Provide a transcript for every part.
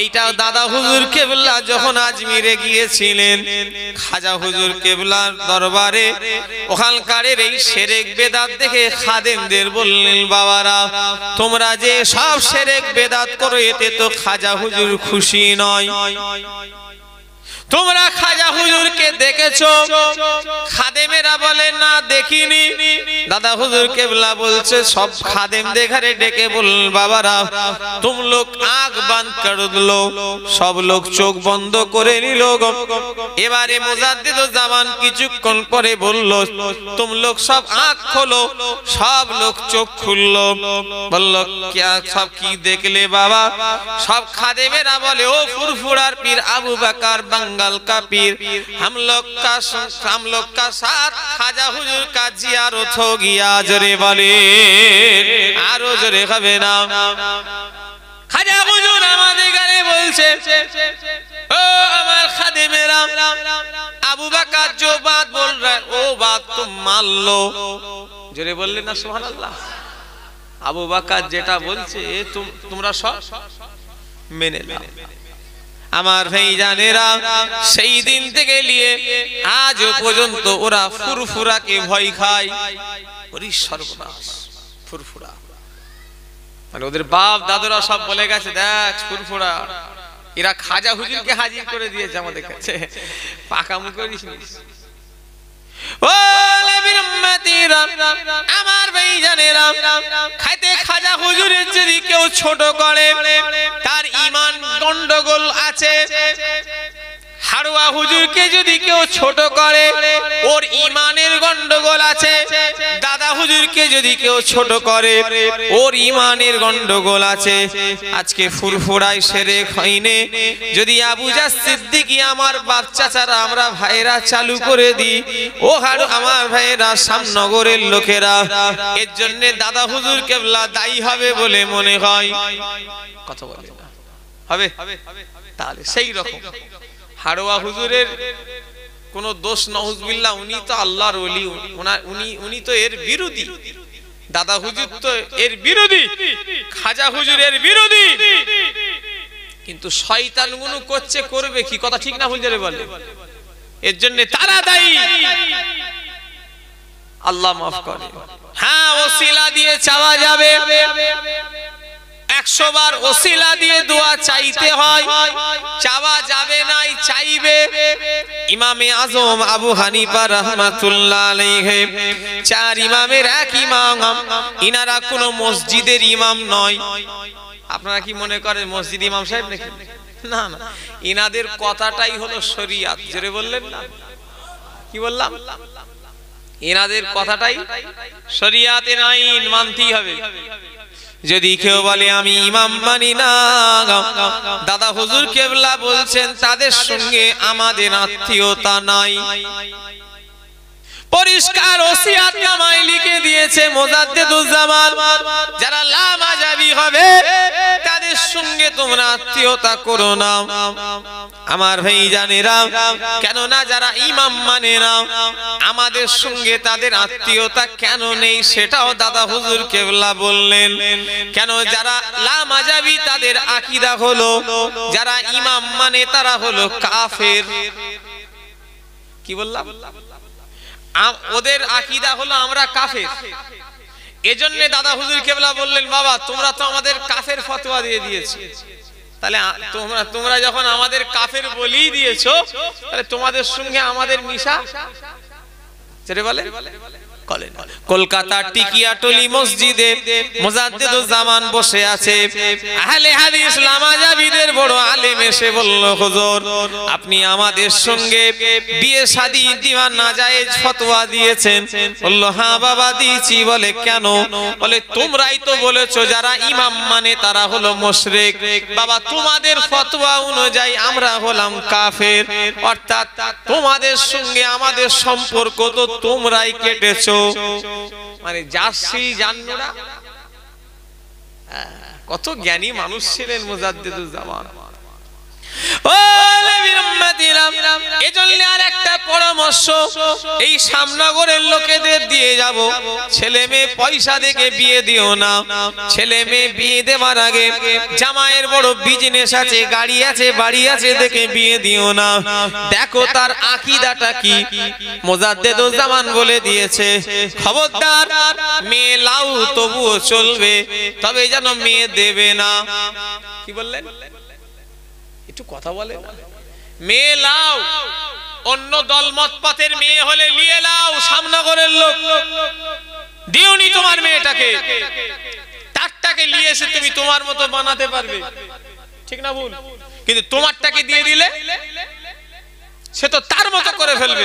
এইটাও দাদা হুজুর কেবলা যখন আজমিরে গিয়েছিলেন খাজা হুজুর কেবলার দরবারে ওখানকার এই শিরক বেদাত দেখে খাদেমদের বললেন, বাবারা তোমরা যে সব শিরক বেদাত করো এতে তো খাজা হুজুর খুশি নয়। তোমরা খাজা হুজুরকে দেখেছো? খাদেমেরা বলে না দেখিনি। দাদা হুজুর কেবলা বলছে সব খাদেমদের ঘরে ডেকে বললেন, বাবারা তুম লোক আঁখ বন্ধ কর লো। সব লোক চোখ বন্ধ করে নিল। এবারে মুজাদ্দিদুজ্জামান কিছুক্ষণ পরে বলল, তুম লোক সব আঁখ খোলো। সব লোক চোখ খুললো। বলল সব কি দেখলে বাবা? সব খাদেমেরা বলে, ও ফুরফুরার পীর আবু বকর बंगाल का पीर, हम लोग का साथ खाजा हुजूर का जियारत हो गया। जोरे बोले आरो जोरे खाबे ना। खाजा हुजूर आमादेर घरे बोलছে, ओ আমার খাদেমেরা আবু বকর जो बात बोल रहा है वो बात तुम मान लो। जोरे बोलले ना सुबहानाल्लाह। আবু বকর যেটা বলছে তোমরা সব মেনে নাও। আমার ভাইজানেরা সেই দিন থেকে নিয়ে আজ পর্যন্ত ওরা ফুরফুরাকে ভয় খায়। ওরে সর্বনাশ ফুরফুরা, মানে ওদের বাপ দাদুরা সব বলে গেছে, দেখ ফুরফুরা এরা খাজা হুজুরকে হাজির করে দিয়েছে আমাদের কাছে, পাকামু করিস নি। ও নবীর উম্মতিরা, আমার ভাইজানেরা, খাইতে খাজা হুজুরের যদি কেউ ছোট করে তার ঈমান গন্ডগোল আছে। হারুয়া হুজুরকে যদি কেউ ছোট করে ওর ঈমানের গন্ডগোল আছে। দাদা হুজুরকে যদি কেউ ছোট করে ওর ঈমানের গন্ডগোল আছে। আজকে ফুরফুরায় শিরক হয়নি। যদি আবু জাহ সিদ্দিকী আমার বাচ্চা ছাড়া আমরা ভাইরা চালু করে দিই, ও হারু আমার ভাইরা সামনগরের লোকেরা এর জন্য দাদা হুজুর কেবলা দায়ী হবে বলে মনে হয়। কথা বলে হবে? তাহলে সেই রকম হারোয়া হুজুরের কোন দোষ নাউজুবিল্লাহ, উনি তো আল্লাহর ওলি, উনি তো এর বিরোধী। দাদা হুজুর তো এর বিরোধী, খাজা হুজুর এর বিরোধী, কিন্তু শয়তান গুলো করছে, করবে কি? কথা ঠিক না ভুল যাবে বলে, এর জন্য তারা দায়ী। আল্লাহ মাফ করে। হ্যাঁ ওসিলা দিয়ে চাওয়া যাবে, 100 বার ওসিলা দিয়ে দোয়া চাইতে হয়, চাওয়া যাবে নাই চাইবে। ইমামে আজম আবু হানিফা রাহমাতুল্লাহ আলাইহি 4 ইমামের এক ইমাম, ইনারা কোন মসজিদের ইমাম নয়। আপনারা কি মনে করেন মসজিদ ইমাম সাহেব নাকি? না না, ইনাদের কথাটাই হলো শরীয়ত। জোরে বললেন না? কি বললাম? ইনাদের কথাটাই শরীয়তের আইন, মানতেই হবে। যদি কেউ বলে আমি ইমাম মানি না, দাদা হুজুর কেবলা বলছেন তাদের সঙ্গে আমাদের আত্মীয়তা নাই। পরিষ্কার ওসিয়াত নামায় লিখে দিয়েছে মুজাদ্দিদুজ্জামান, যারা লামাজাবি হবে তাদের সঙ্গে তোমরা আত্মীয়তা করো না। আমার ভাইজানেরা, কেন না যারা ইমাম মানে না আমাদের সঙ্গে তাদের আত্মীয়তা কেন নেই সেটাও দাদা হুজুর কেবলা বললেন। কেন যারা লামাজাবি তাদের আকীদা হলো যারা ইমাম মানে তারা হলো কাফের। কি বললাম? ওদের আকীদা হলো আমরা কাফের। এজন্য দাদা হুজুর কেবলা বললেন, বাবা তোমরা তো আমাদের কাফের ফতোয়া দিয়ে দিয়েছো, তাহলে তোমরা যখন আমাদের কাফের বলেই দিয়েছো, তাহলে তোমাদের সঙ্গে আমাদের মিশা ছেড়ে বলে। কলকাতা টিকিয়াটলি মসজিদে মুজাদ্দিদুজ্জামান বসে আছে। আহলে হাদিস লামাজাবিদের বড় আলেম এসে বলল, হুজুর আপনি আমাদের সঙ্গে বিয়ে শাদী দিওয়া নাজায়েজ ফতোয়া দিয়েছেন। বলল, হ্যাঁ বাবা দিয়েছি। বলে কেন? বলে তোমরাই তো বলেছো যারা ইমাম মানে তারা হলো মুশরিক। বাবা তোমাদের ফতোয়া অনুযায়ী আমরা হলাম কাফের, অর্থাৎ তোমাদের সঙ্গে আমাদের সম্পর্ক তো তোমরাই কেটেছো। মানে জার্সি জান্নুরা, কত জ্ঞানী মানুষ ছিলেন মুজাদ্দিদুজ্জামান। ও নবীর উম্মতিরা, এজন্য আর একটা পরামর্শ এই শ্যামনগরের লোকেদের দিয়ে যাব, ছেলে মেয়ে পয়সা দেখে বিয়ে দিও না। ছেলে মেয়ে বিয়ে দেওয়ার আগে জামাইয়ের বড় বিজনেস আছে, গাড়ি আছে, বাড়ি আছে দেখে বিয়ে দিও না। দেখো তার আকীদাটা কি। মুজাদ্দেদুজ জামান বলে দিয়েছে, খবরদার মেয়ে লাউ তবুও চলবে, তবে যেন মেয়ে দেবে না। কি বললেন? একটু কথা বলে না। মেয়ে লাও, অন্য দলমত পথের মেয়ে হলে নিয়ে লাও, শ্যামনগরের লোক দিওনি তোমার মেয়েটাকে, তারটাকে নিয়ে এসে তুমি তোমার মতো বানাতে পারবে, ঠিক না ভুল? কিন্তু তোমারটাকে দিয়ে দিলে সে তো তার মতো করে ফেলবে।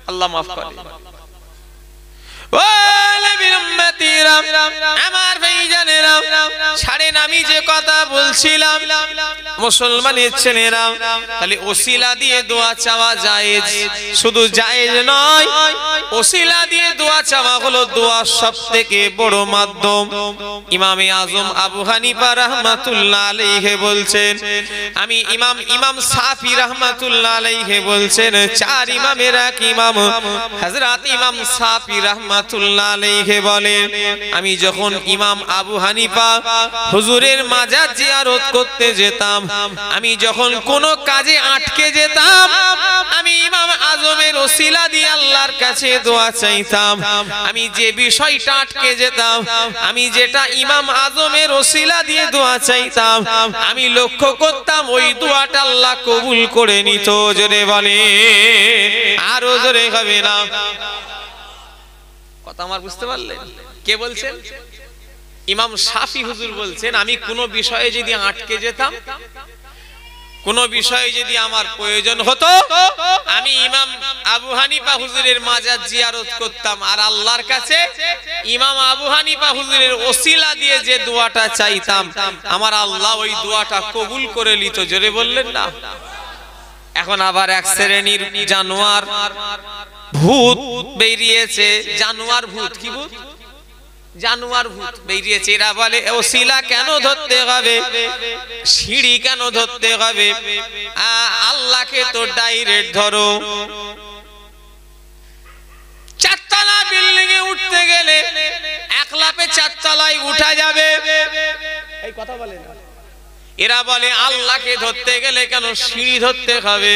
আল্লাহ মাফ করে। আমার ভাইজানেরা, ছাড়েন আমি যে কথা বলছিলাম, মুসলমানের ছেলেরা, তাহলে ওসিলা দিয়ে দোয়া চাওয়া জায়েজ, শুধু জায়েজ নয়, ওসিলা দিয়ে দোয়া চাওয়া হলো দোয়ার সবথেকে বড় মাধ্যম। ইমামে আজম আবু হানিফা রাহমাতুল্লাহ আলাইহি বলছেন, আমি ইমাম সাফি রাহমাতুল্লাহ আলাইহি বলছেন, চার ইমামের এক ইমাম হযরত ইমাম সাফি রাহমাতুল্লাহ আলাইহি বলেন, আমি যখন ইমাম আবু হানিফা হুজুরের মাজার জিয়ারত করতে যেতাম, আমি যখন কোনো কাজে আটকে যেতাম, আমি ইমাম আজমের ওসিলা দিয়ে আল্লাহর কাছে দোয়া চাইতাম। আমি যে বিষয়টা আটকে যেতাম, আমি যেটা ইমাম আজমের ওসিলা দিয়ে দোয়া চাইতাম, আমি লক্ষ্য করতাম ওই দোয়াটা আল্লাহ কবুল করে নিত। জোরে বলে, আরো জোরে হবে না? কথা আমার বুঝতে পারলেন? কে বলছেন? ইমাম শাফি হুজুর বলছেন, আমি কোন বিষয়ে যদি আটকে যেতাম, কোন বিষয়ে যদি আমার প্রয়োজন হতো, আমি ইমাম আবু হানিফা হুজুরের মাজার জিয়ারত করতাম, আর আল্লাহর কাছে ইমাম আবু হানিফা হুজুরের ওসিলা দিয়ে যে দোয়াটা চাইতাম, আমার আল্লাহ ওই দোয়াটা কবুল করে নিত। জোরে বললেন না? এখন আবার এক শ্রেণীর জানোয়ার ভূত বেরিয়েছে। জানোয়ার ভূত, কি ভূত? জানোয়ার ভূত বেরিয়েছে। এরা বলে ওসিলা কেন ধরতে হবে, সিঁড়ি কেন ধরতে হবে, আল্লাহকে তো ডাইরেক্ট ধরো। চারতলা বিল্ডিং এ উঠতে গেলে এক লাফে চারতলায় উঠা যাবে, এই কথা বলে না। এরা বলে আল্লাহকে ধরতে গেলে কেন সিঁড়ি ধরতে হবে,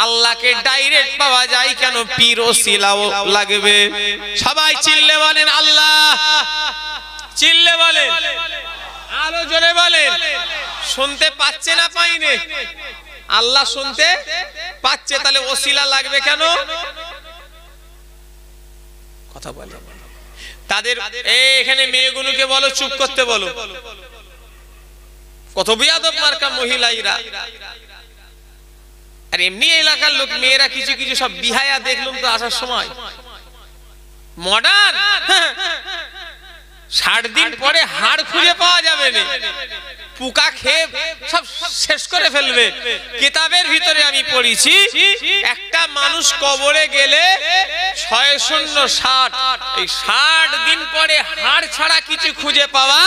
আল্লাহকে ডাইরেক্ট পাওয়া যায় কেন পীর ওসিলাও লাগবে। সবাই চিল্লে বলেন আল্লাহ, চিল্লে বলেন, আরো জোরে বলেন। শুনতে পাচ্ছে না পাইনে? আল্লাহ শুনতে পাচ্ছে, তাহলে ওসিলা লাগবে কেন? কথা বলে তাদের। এখানে মেয়েগুলোকে বলো চুপ করতে বলো। কত বিয়াদব মার্কা মহিলাইরা। আর এমনি এলাকার লোক মেয়েরা কিছু কিছু সব বিহায়া দেখলাম তো আসার সময়, মডার্ন। 60 দিন পরে হাড় খুঁজে পাওয়া যাবে না, পোকা খেয়ে সব শেষ করে ফেলবে। কিতাবের ভিতরে আমি পড়েছি, একটা মানুষ কবরে গেলে 660, এই 60 দিন পরে হাড় ছাড়া কিছু খুঁজে পাওয়া।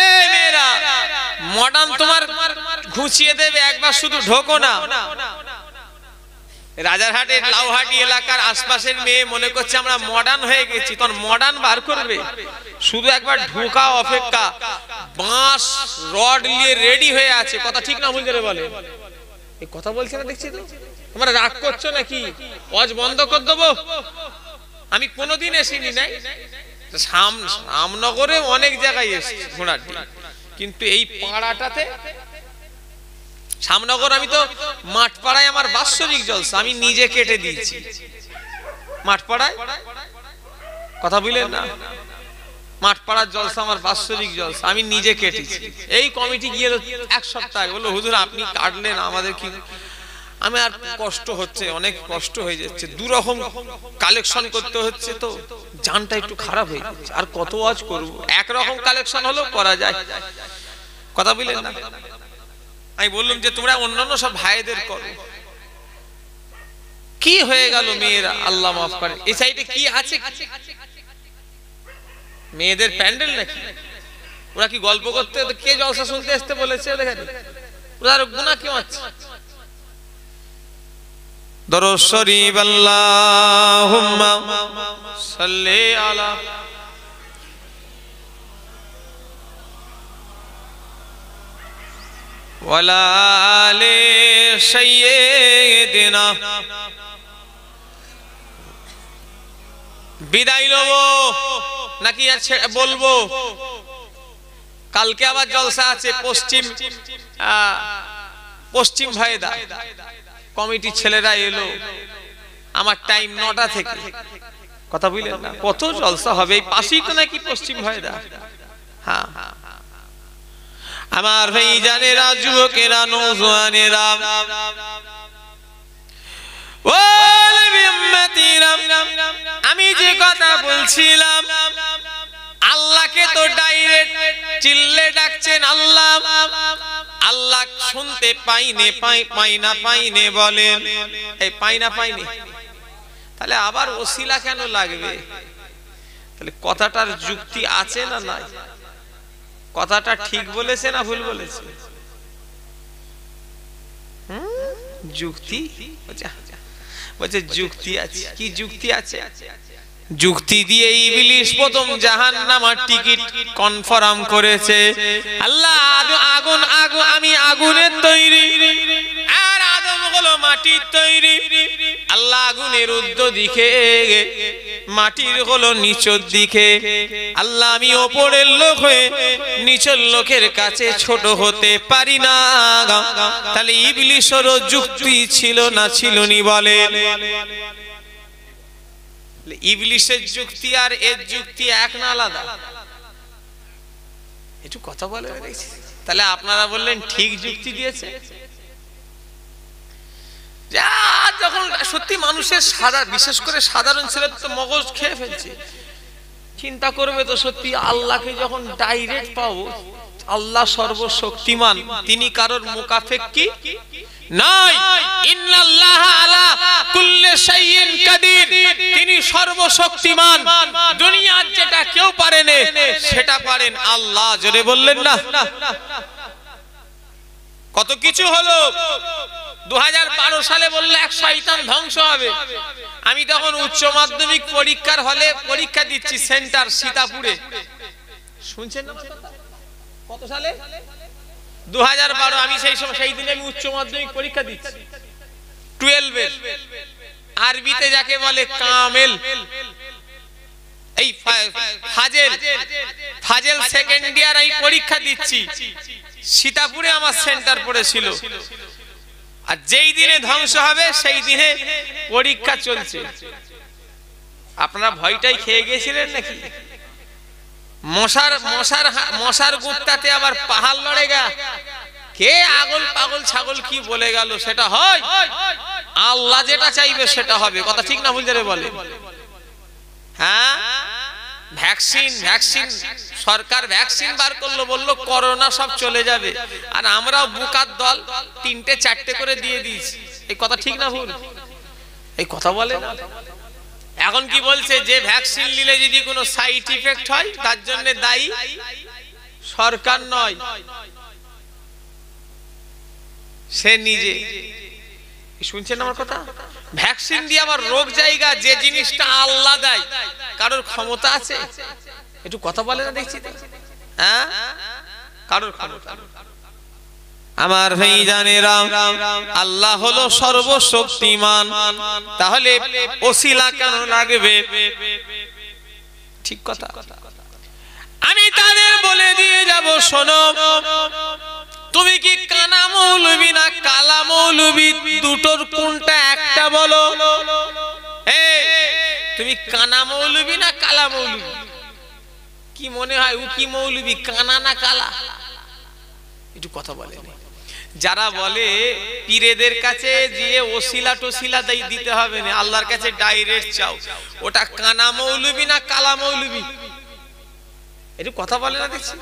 এই মেয়েরা মডার্ন তোমার ঘুষিয়ে দেবে, একবার শুধু ঢোকো না। রাজারহাটের লাউহাটি এলাকার আশপাশের মেয়ে মনে করছে আমরা মডার্ন হয়ে গেছি, তখন মডার্ন বার করবে। শুধু একবার ঢোকা অপেক্ষা, বাঁশ রড নিয়ে রেডি হয়ে আছে। কথা ঠিক না ভুল করে বলে? এই কথা বলছে না, দেখছি তো। তোমরা রাগ করছো নাকি? ওয়াজ বন্ধ করে দেবো? আমি কোনোদিন এসিনি নাই। শ্যামনগরে অনেক জায়গায় এসেছি ঘোড়াটি, কিন্তু এই পাড়াটাতে শ্যামনগর, আমি তো মাঠপাড়ায় আমার বাৎসরিক জলসা আমি নিজে কেটে দিয়েছি। মাঠপাড়ায়, কথা বুঝলেন না? মাঠপাড়ার জলসা আমার বাৎসরিক জলসা আমি নিজে কেটেছি। এই কমিটি গিয়ে 1 সপ্তাহ বললো হুজুর আপনি কাটলেন, আমাদের কি? আমি আর কষ্ট হচ্ছে, অনেক কষ্ট হয়ে যাচ্ছে, দুরকম কালেকশন করতে হচ্ছে, তো জানটা একটু খারাপ হয়ে যাচ্ছে। আর কত ওয়াজ করবো? একরকম কালেকশন হলো করা যায়। কথা বুঝলেন না? আমি বললাম যে তোমরা অন্যান্য সব ভাইদের করো। কি হয়ে গেল মেয়েরা, আল্লাহ মাফ করে। এই সাইডে কি আছে? মেয়েদের প্যান্ডেল নাকি? ওরা কি গল্প করতে? কে জলসা শুনতে আসতে বলেছে? দেখেন ওরা গুনাহ কেউ আছে দরুদ শরীফ আল্লাহুম্মা সাল্লি আলা ওয়ালা আলি সাইয়্যিদিনা বিদায় লব নাকি বলবো কালকে আবার জলসা আছে পশ্চিম ভাইদা কমিটির ছেলেরা এলো আমার টাইম 9টা থেকে কথা বুঝলেন না কত জলসা হবে এই পাশেই তো নাকি পশ্চিম ভাইদা হ্যাঁ আমার ভাই জানেরা যুবকেরা নওজোয়ানেরা ও নবী উম্মতিরা আমি যে কথা বলছিলাম আল্লাহকে তো ডাইরেক্ট চিল্লে ডাকছেন আল্লাহ আল্লাহ শুনতে পাইনে বলেন এই পাইনে তাহলে আবার ওসিলা কেন লাগবে তাহলে কথাটার যুক্তি আছে না নাই কথাটা ঠিক বলেছে না ভুল বলেছে যুক্তি বলছে যুক্তি আছে কি যুক্তি আছে যুক্তি দিয়ে ইবলিস প্রথম জাহান্নামের টিকিট কনফার্ম করেছে আল্লাহ আগুন আমি আগুনের তৈরি আর আদম হলো মাটির তৈরি আল্লাহ আগুনের ঊর্ধ্ব দিকে মাটির হলো নিচের দিকে আল্লাহ আমি উপরের লোক হয়ে নিচের লোকের কাছে ছোট হতে পারি না তাহলে ইবলিসেরও যুক্তি ছিল না ছিলনি বলে ইবলিসের যুক্তি আর এর যুক্তি এক না আলাদা একটু কথা বলে তাহলে আপনারা বললেন ঠিক যুক্তি দিয়েছে যখন সত্যি মানুষের বিশেষ করে সাধারণ ছেলে তো মগজ খেয়ে ফেলছে চিন্তা করবে তো সত্যি আল্লাহকে যখন ডাইরেক্ট পাবো আল্লাহ সর্বশক্তিমান তিনি কারোর মুকাফেক কি নাই ইন্নাল্লাহা আলা কুল্লি শাইইন কাদির তিনি সর্বশক্তিমান দুনিয়ার যেটা কেউ পারে না সেটা পারেন আল্লাহ জোরে বললেন না কত কিছু হলো 2012 সালে বললে এক শয়তান ধ্বংস হবে আমি তখন উচ্চ মাধ্যমিক পরীক্ষার হলে পরীক্ষা দিচ্ছি সেন্টার সীতাপুরে শুনছেন না কত সালে 2012 আমি সেই দিনে আমি উচ্চ মাধ্যমিক পরীক্ষা দিচ্ছি 12 এর আরবিতে যাকে বলে কামেল এই ফাজেল সেকেন্ড ইয়ার আমি পরীক্ষা দিচ্ছি সীতাপুরে আমার সেন্টার পড়েছিল আর যেই দিনে ধ্বংস হবে সেই দিনে পরীক্ষা চলছে আপনারা ভয়টাই খেয়ে গিয়েছিলেন নাকি মশার গুত্তাতে আবার পাহাড় লড়ে গা কে আগল পাগল ছাগল কি বলে গেল সেটা হয় আল্লাহ যেটা চাইবে সেটা হবে কথা ঠিক না ভুল যাবে বলে হ্যাঁ ভ্যাকসিন সরকার ভ্যাকসিন বার করলো বললো করোনা সব চলে যাবে আর আমরাও বুকার দল 3টে 4টে করে দিয়ে দিয়েছি এই কথা ঠিক না ভুল এই কথা বলে না এখন কি বলছে যে ভ্যাকসিন নিলে যদি কোনো সাইড ইফেক্ট হয় তার জন্য দায়ী সরকার নয় সে নিজে শুনছেন আমার কথা ভ্যাকসিন দিয়ে আবার রোগ জায়গা যে জিনিসটা আল্লাহ দেয় কারোর ক্ষমতা আছে একটু কথা বলে না দেখছি হ্যাঁ কারোর ক্ষমতা আমার ভাইজানেরা আল্লাহ হলো সর্বশক্তিমান তাহলে ওসিলা কেন লাগবে ঠিক কথা আমি তাদের বলে দিয়ে যাব শোনো তুমি কি কানা মৌলবি না কালা মৌলবি দুটোর কোনটা একটা বলো তুমি কানা মৌলবি না কালা মৌলবি কি মনে হয় ও কি মৌলবি কানা না কালা একটু কথা বলে যারা বলে পীরেদের কাছে গিয়ে ওসিলা টসিলা দিতে হবে না আল্লাহর কাছে ডাইরেক্ট চাও ওটা কানা মৌলবি না কালা মৌলবি একটু কথা বলে না দেখছি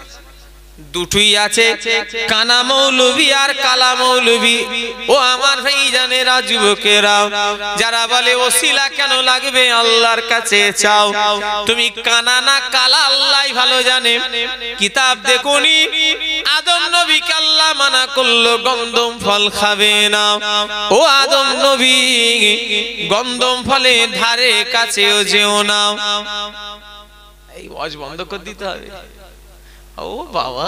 দুটোই আছে কানা মৌলবি আর কালা মৌলবি ও আমার ভাইজানেরা যুবকেরা যারা বলে ওসিলা কেন লাগবে আল্লাহর কাছে চাও তুমি কানা না কালা আল্লাহই ভালো জানে কিতাব দেখুনি আদম নবীকে আল্লাহ মানা মানা করলো গন্ধম ফল খাবে না। ও আদম নবী গন্ধম ফলের ধারে কাছেও যেও না। এই ওয়াজ বন্ধ করে দিতে হবে। ও বাবা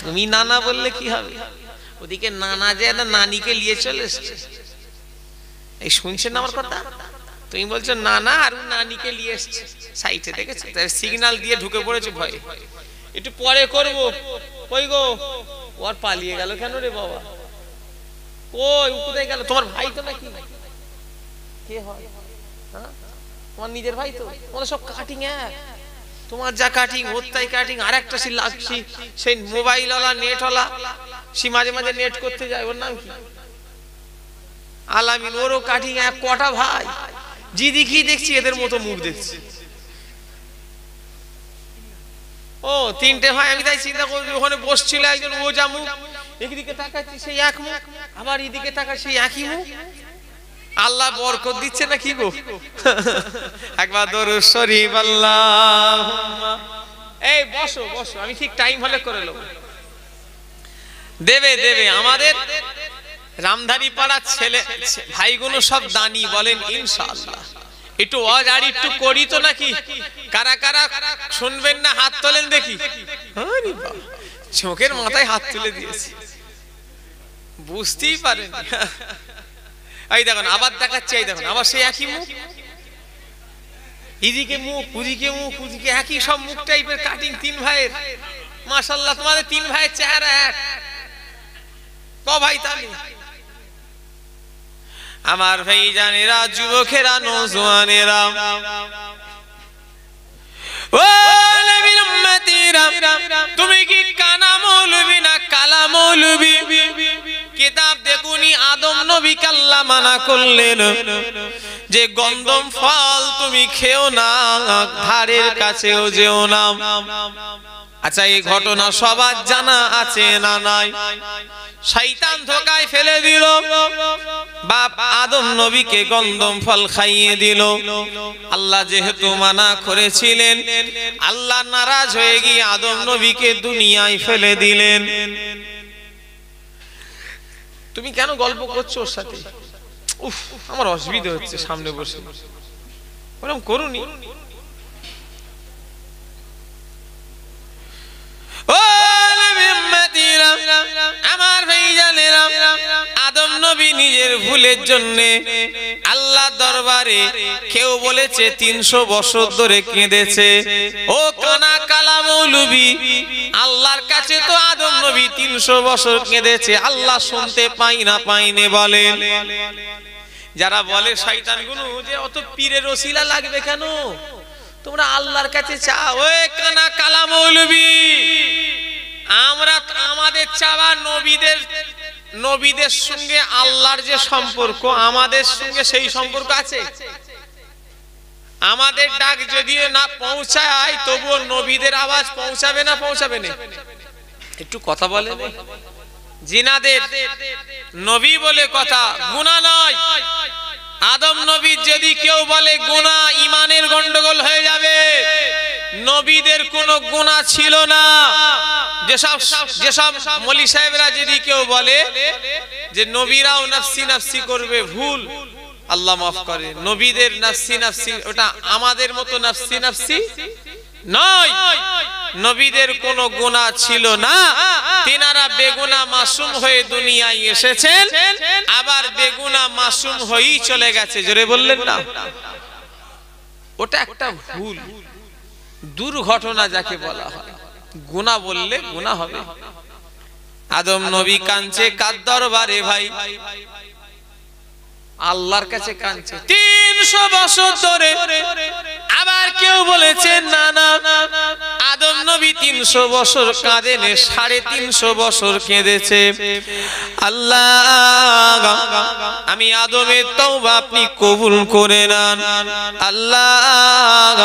তুমি নানা বললে কি হবে, ওদিকে নানা যে নানিকে নিয়ে চলে এসছে। এই শুনছেন আমার কথা? তুমি বলছো নানা আর নানিকে নিয়ে এসছে সাইটে, দেখেছো? সিগন্যাল দিয়ে ঢুকে পড়েছে ভয়ে, একটু পরে করবো। কই গো ওর পালিয়ে গেল কেন রে বাবা? কই কোথায় গেল? তোমার ভাই তো নাকি? কে হয়? তোমার নিজের ভাই তো? তোমার সব কাটিং এক, তোমার যা কাটিং ওর তাই কাটিং। আর একটা সে লাগছি সেই মোবাইল ওয়ালা নেট ওয়ালা, সে মাঝে মাঝে নেট করতে যায়, ওর নাম কি? আলামিন, ওরও কাটিং এক। কটা ভাই? জি দেখি দেখছি এদের মতো মুখ দেখছি। ও তিনটে ভাই। আমি তাই চিন্তা করছি ওখানে বসছিল একজন, ও যা মুখ, এদিকে তাকাচ্ছি সেই এক মুখ, আবার এদিকে তাকাচ্ছি সেই একই মুখ। আল্লাহ বরকত দিচ্ছে না কি গো? একবার দরুদ শরীফ আল্লাহুম্মা। এই বসো বসো, আমি ঠিক টাইম হলে করে নেব। দেবে দেবে। আমাদের রামধারী পাড়ার ছেলে ভাইগুলো সব দানি, বলেন ইনশাআল্লাহ। একটু ওয়াজ আর একটু করি তো নাকি? কারা কারা শুনবেন না হাত তোলেন দেখি। আরে বাবা, চোখের মাথায় হাত তুলে দিয়েছি, বুঝতেই পারেন। এই দেখুন আবার দেখাচ্ছে, এই দেখুন আবার সেই একই মুখ, এদিকে মুখ ওদিকে মুখ ওদিকে একই সব মুখ টাইপের কাটিং তিন ভাইয়ের। মাশাআল্লাহ তোমাদের তিন ভাইয়ের চেহারা এক। ক ভাই তালি? আমার ভাই জানেরা, যুবকেরা, নওজোয়ানেরা, ও নবীর উম্মতিরা, তুমি কি কানা মৌলবি না কালা মৌলবি? কিতাব দেখুনি আদম নবীকে আল্লাহ মানা করলেন যে গন্ধম ফল তুমি খেও না, ধারের কাছেও যেও না। আচ্ছা এই ঘটনা সবার জানা আছে না নাই? শয়তান ধোকায় ফেলে দিল, বাপ আদম নবীকে গন্ধম ফল খাইয়ে দিল। আল্লাহ যেহেতু মানা করেছিলেন, আল্লাহ নারাজ হয়ে গিয়ে আদম নবীকে দুনিয়ায় ফেলে দিলেন। তুমি কেন গল্প করছো ওর সাথে? উফ, আমার অসুবিধা হচ্ছে সামনে বসে। ওরকম করুনি। ও আমার ভাইজানেরা, আদম নবী নিজের ভুলের জন্য আল্লাহ দরবারে কেউ বলেছে 300 বছর ধরে কেঁদেছে। ও কানা কালা মৌলবি, আল্লাহর কাছে তো আদম নবী 300 বছর কেঁদেছে, আল্লাহ শুনতে পাই না পাইনে বলেন। যারা বলে শয়তানগুলো যে অত পীরের ওসিলা লাগবে কেন, তোমরা আল্লাহর কাছে চাও। ওই কানা কালা মৌলবি, আমরা আমাদের চাওয়া নবীদের সঙ্গে আল্লাহর যে সম্পর্ক, আমাদের সঙ্গে সেই সম্পর্ক আছে। আমাদের ডাক যদিও না পৌঁছায়, তবুও নবীদের আওয়াজ পৌঁছাবে না পৌঁছাবে না? একটু কথা বলে। জিনাদের নবী বলে কথা, গুনাহ নয়। আদম নবীর যদি কেউ বলে গুনাহ, ইমানের গন্ডগোল হয়ে যাবে। নবীদের কোনো গুনাহ ছিল না। যেসব মৌলী সাহেবরা যদি কেউ বলে যে নবীরাও নাফসি নাফসি করবে, ভুল, আল্লাহ মাফ করে। নবীদের নাফসি নাফসি, ওটা আমাদের মতো নাফসি নাফসি নয়। নবীদের কোনো গুনাহ ছিল না। তিনারা বেগুনাহ মাসুম হয়ে দুনিয়ায় এসেছেন, আবার বেগুনাহ মাসুম হয়েই চলে গেছে। জোরে বললেন না? ওটা একটা ভুল, দুর্ঘটনা যাকে বলা হয়। গুনাহ বললে গুনাহ হবে। আদম নবী কাঁদছে কার দরবারে ভাই? আল্লাহর কাছে কাঁদছে 300 বছর ধরে। আবার কেউ বলেছে না না, আদম নবী 300 বছর কাঁদেনে, 350 বছর কেঁদেছে। আল্লাহ, আমি আদমের তওবা আপনি কবুল করে নেন। আল্লাহ,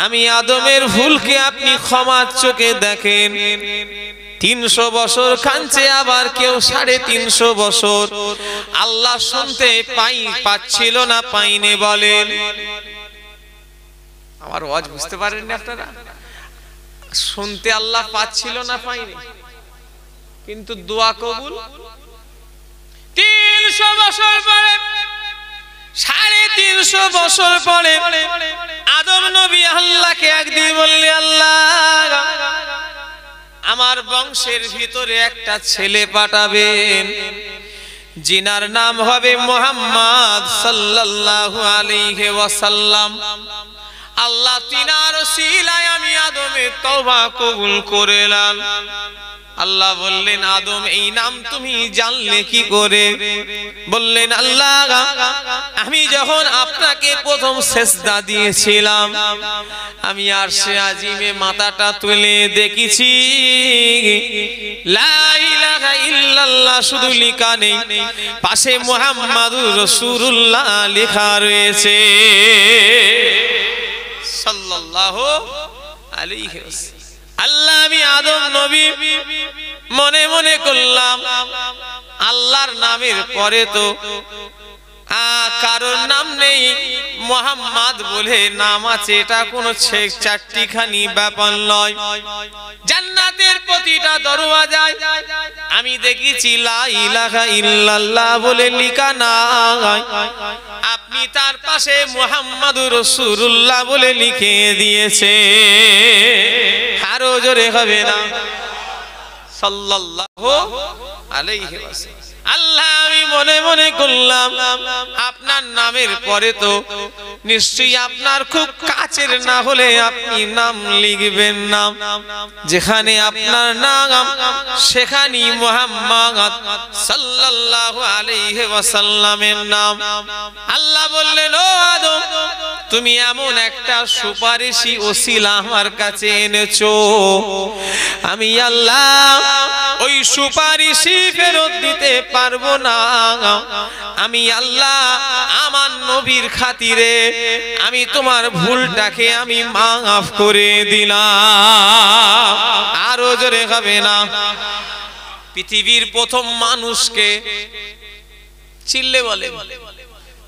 আমি আদমের ভুলকে আপনি ক্ষমার চোখে দেখেন। 300 বছর কাঁদছে, আবার কেউ 350 বছর। আল্লাহ শুনতে পাচ্ছিল না পাইনে বলেন। আমার ওয়াজ বুঝতে পারেননি আপনারা? শুনতে আল্লাহ পাচ্ছিল না পাইনি। কিন্তু দোয়া কবুল 300 বছর পরে, 350 বছর পরে আদম নবী আল্লাহকে একদিন বললে, আল্লাহ আমার বংশের ভিতরে একটা ছেলে পাঠাবেন, জিনার নাম হবে মুহাম্মদ সাল্লাল্লাহু আলাইহি ওয়াসাল্লাম। আল্লাহ তিনার ওসিলায় আমি আদমের তওবা কবুল করলাম। আল্লাহ বললেন, আদম এই নাম তুমি জানলে কি করে? বললেন, আল্লাহ আমি যখন আপনাকে প্রথম সিজদা দিয়েছিলাম, আমি আরশে আজিমে মাথাটা তুলে দেখেছি লা ইলাহা ইল্লাল্লাহ শুধু লেখা নেই, পাশে মুহাম্মাদুর রাসূলুল্লাহ লেখা রয়েছে সাল্লাল্লাহু আলাইহি ওয়াসাল্লাম। আল্লাহ আমি আদম নবী মনে মনে করলাম, আল্লাহর নামের পরে তো কারোর নাম নেই, মুহাম্মদ বলে নাম আছে, এটা কোনো চারটিখানি ব্যাপার নয়। জান্নাতের প্রতিটা দরওয়াজায় আমি দেখেছি লা ইলাহা ইল্লাল্লাহ বলে লেখা নাই, আপনি তার পাশে মুহাম্মাদুর রাসূলুল্লাহ বলে লিখে দিয়েছে। আরো জোরে হবে না সাল্লাল্লাহু আলাইহি ওয়াসাল্লাম। আল্লাহ আমি মনে মনে করলাম, আপনার নামের পরে তো নিশ্চয়ই আপনার খুব কাছের না হলে আপনি নাম লিখবেন না, যেখানে আপনার নাম সেখানেই মুহাম্মদ সাল্লাল্লাহু আলাইহি ওয়াসাল্লামের নাম। আল্লাহ বললেন, ও আদম তুমি এমন একটা সুপারিশি ওসিলা আমার কাছে এনেছো, আমি আল্লাহ ওই সুপারিশি ফেরত দিতে পারবো না। আমি আল্লাহ আমার নবীর খাতিরে আমি তোমার ভুলটাকে আমি মাফ করে দিলাম। আরো জোরে হবে না। পৃথিবীর প্রথম মানুষকে চিল্লে বলে,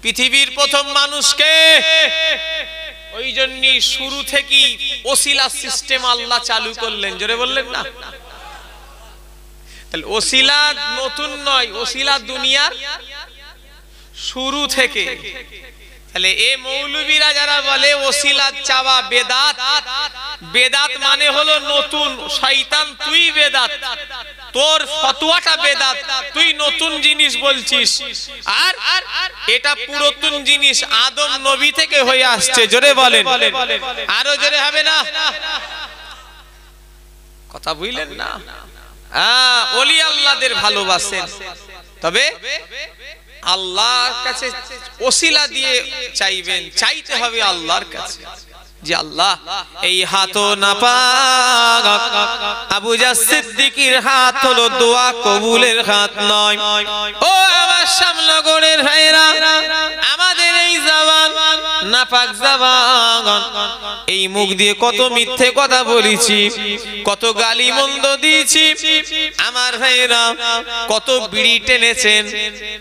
পৃথিবীর প্রথম মানুষকে, ওই জন্যই শুরু থেকেই ওসিলা সিস্টেম আল্লাহ চালু করলেন। জোরে বললেন না? তাহলে ওসিলা নতুন নয়, ওসিলা দুনিয়ার শুরু থেকে। তাহলে এই মৌলবীরা যারা বলে ওসিলা চাওয়া বেদাত, বেদাত মানে হলো নতুন। শয়তান তুই বেদাত, তোর ফতোয়াটা বেদাত, তুই নতুন জিনিস বলছিস, আর এটা পুরাতন জিনিস আদম নবী থেকে হয়ে আসছে। জোরে বলেন, আরো জোরে হবে না? কথা বুঝলেন না? ওলি আল্লাহদের ভালোবাসেন, তবে আল্লাহর কাছে ওসিলা দিয়ে চাইবেন, চাইতে হবে আল্লাহর কাছে যে আল্লাহ এই হাতও না পাক। আবু জাহল সিদ্দিকীর হাত হলো দোয়া কবুলের হাত নয়। ও আমার শ্যামনগরের ভাইরা, আমাদের এই জবান নাপাক জবান, এই মুখ দিয়ে কত মিথ্যে কথা বলেছি, কত গালি মন্দ দিয়েছি। আমার ভাইরা কত বিড়ি টেনেছেন,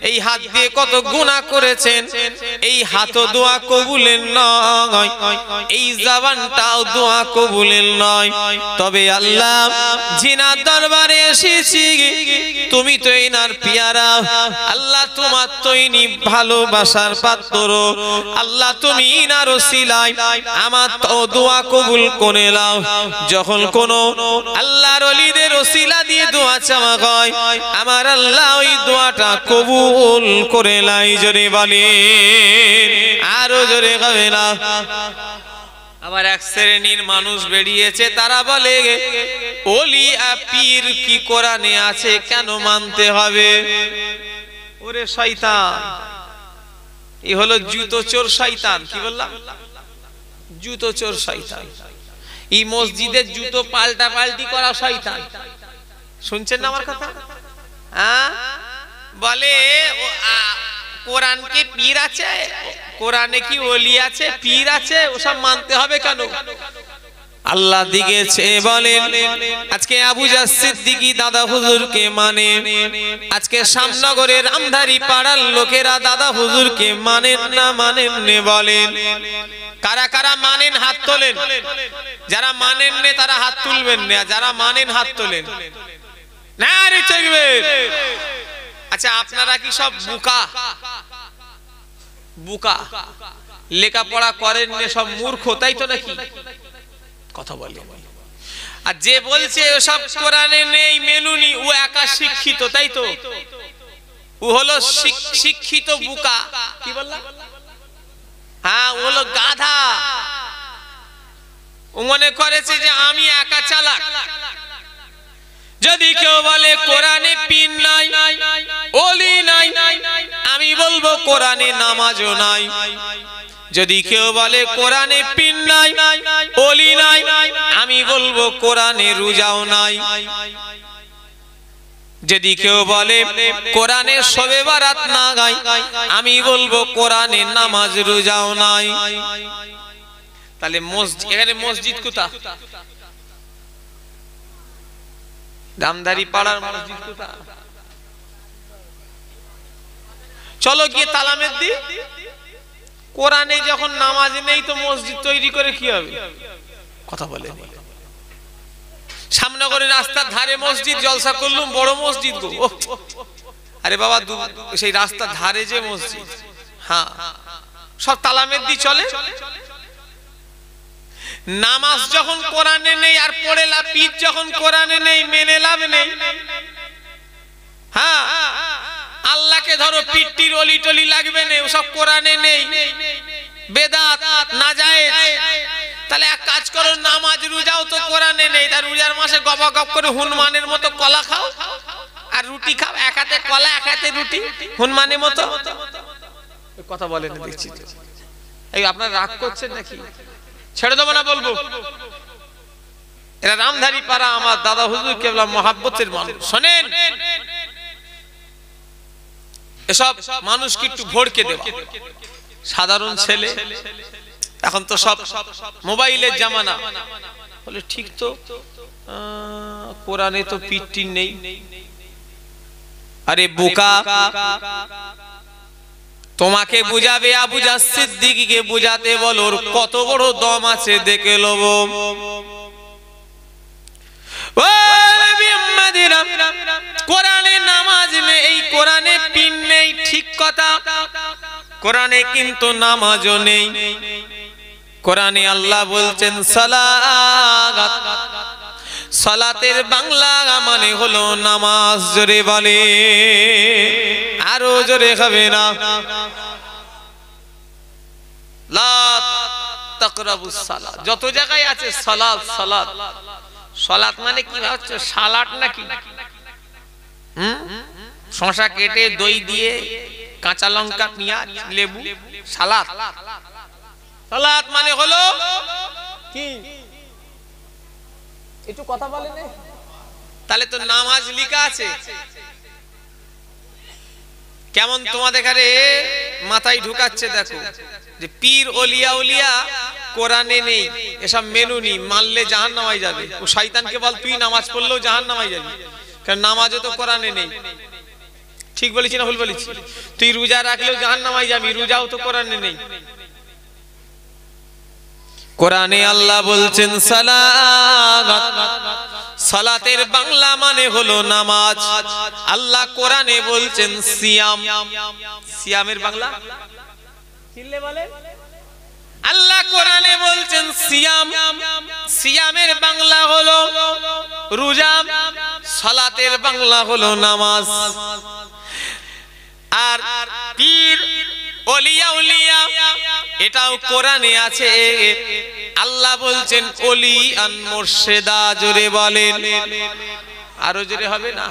এই হাত দিয়ে কত গুনাহ করেছেন। এই হাতও দোয়া কবুলের নয়, এই জবানটাও দোয়া কবুলের নয়। তবে আল্লাহ জিনার দরবারে এসেছি, তুমি তো ইনার পিয়ারা, আল্লাহ তোমার তো ইনি ভালোবাসার পাত্র। আল্লাহ তুমি ইনার ওসিলায় আমার তো দোয়া কবুল করে নাও। যখন কোন আল্লাহর ওলিদের ওসিলা দিয়ে দোয়া চাওয়া হয়, আমার আল্লাহ ওই দোয়াটা কবুল করে লাই। জোরে বলে, আরো জোরে হবে না? আবার এক শ্রেণীর মানুষ বেরিয়েছে, তারা বলে ওলি পীর কি কোরআনে আছে, কেন মানতে হবে? ওরে শয়তান, এই হলো জুতো চোর শয়তান। কি বললাম? জুতো চোর শয়তান। এই মসজিদের জুতো পাল্টা পাল্টি করা শয়তান। শুনছেন না আমার কথা? বলে কোরআন কি পীর আছে, কোরআনে কি ওলি আছে, পীর আছে, ওসব মানতে হবে কেন? আল্লাহ দিয়েছে বলেন, আজকে আবু জাহল সিদ্দিকী দাদা হুজুরকে মানে, আজকে শ্যামনগরের আমধারী পাড়ার লোকেরা দাদা হুজুরকে মানেন না, মানেন নে বলেন। কারা কারা মানেন হাত তোলেন, যারা মানেন নে তারা হাত তুলবেন না, যারা মানেন হাত তোলেন। নারে তাকবীর। আচ্ছা আপনারা কি সব বুকা? বুকা লেখাপড়া করেন না, সব মূর্খ, তাই তো নাকি? কথা বলে। আর যে বলছে সব কোরআনে নেই মেনুনি, ও একা শিক্ষিত, তাই তো? ও হলো শিক্ষিত বুকা। কি বললাম? হ্যাঁ, ও হলো গাধা। ও মনে করেছে যে আমি একা চালাক। যদি কেউ বলে কোরআনে পীর নাই, ওলি নাই, আমি বলবো কোরআনে নামাজও নাই। যদি কেউ বলে কোরআনে পীর নাই, ওলি নাই, আমি বলবো কোরআনে রোজাও নাই। যদি কেউ বলে কোরআনে শবে বারাত না গায়, আমি বলবো কোরআনে নামাজ রোজাও নাই। তাহলে মসজিদ, এখানে মসজিদ কোথায়? দামদারি পাড়ার মসজিদ কোথায়? চলো গিয়ে তালা মেরে দি। কোরআনে যখন নামাজ নেই তো মসজিদ তৈরি করে কি হবে? কথা বলে। সামনে করে রাস্তার ধারে মসজিদ, জলসা করলুম, বড় মসজিদ গো। আরে বাবা, সেই রাস্তার ধারে যে মসজিদ, হ্যাঁ, সব তালা মেরে দি চলে। নামাজ যখন কোরআনে নেই আর পড়ে লাভ, পীর যখন কোরআনে নেই মেনে লাভ নেই। হ্যাঁ, আল্লাহকে ধরো পীরটির অলি টলি লাগবে না, ওসব কোরআনে নেই, বেদাত নাজায়েজ। তাহলে এক কাজ করো, নামাজ রোজাও তো কোরআনে নেই, তার রোজার মাসে গবা গপ করে হনুমানের মতো কলা খাও আর রুটি খাও, এক হাতে কলা এক হাতে রুটি, হনুমানের মতো। কথা বলেন দেখছি। এই আপনারা রাগ করছেন নাকি? ছেড়ে দেবো না বলবো? এরা রামধারী পাড়া, আমার দাদা হুজুর কেবলা মহাব্বতের মানুষ। শোনেন, এসব মানুষকে একটু ভড়কে দেওয়া। সাধারণ ছেলে, এখন তো সব মোবাইলের জামানা। বলে ঠিক তো, কোরআনে তো পীরটি নেই। আরে বোকা, তোমাকে বুঝাবে আবু জাহ সিদ্দিকীকে বুঝাতে বলো, ওর কত বড় দম আছে দেখে লব। কোরআনে নামাজ নেই, এই কোরআনে পীর নেই, ঠিক কথা। কোরআনে কিন্তু নামাজও নেই। কোরআনে আল্লাহ বলছেন সালাত, সালাতের বাংলা মানে হলো নামাজ। জোরে বলে, আরো জোরে হবে না? লা তাকরাবুস সালাত, যত জায়গায় আছে সালাত সালাত। সালাত মানে কি হচ্ছে? সালাড নাকি? শসা কেটে দই দিয়ে কাঁচা লঙ্কা পেঁয়াজ লেবু, সালাত। সালাত মানে হলো কি? একটু কথা বলেন। তাহলে তো নামাজ লেখা আছে। কেমন তোমাদের ঘরে মাথায় ঢুকাচ্ছে দেখো, যে পীর ওলিয়া উলিয়া কোরআনে নেই, এসব মেনুনি, মানলে জাহান্নামে যাবে। ও শয়তানকে বল তুই নামাজ পড়লেও জাহান্নামে যাবি, কারণ নামাজও তো কোরআনে নেই। ঠিক বলেছি না ভুল বলেছি? তুই রোজা রাখলেও জাহান্নামে যাবি, রোজাও তো কোরআনে নেই। কোরআনে আল্লাহ বলছেন সালাত, সালাতের বাংলা মানে হলো নামাজ। আল্লাহ কোরআনে বলছেন সিয়াম, সিয়ামের বাংলা চিনলে বলে? আল্লাহ কোরআনে বলছেন সিয়াম, সিয়ামের বাংলা হলো রোজা, সালাতের বাংলা হলো নামাজ। আর পীর ওলিয়া উলিয়া এটাও কোরআনে আছে। আল্লাহ বলছেন ওলি আন মুর্শিদা। জোরে বলেন, আরো জোরে হবে না?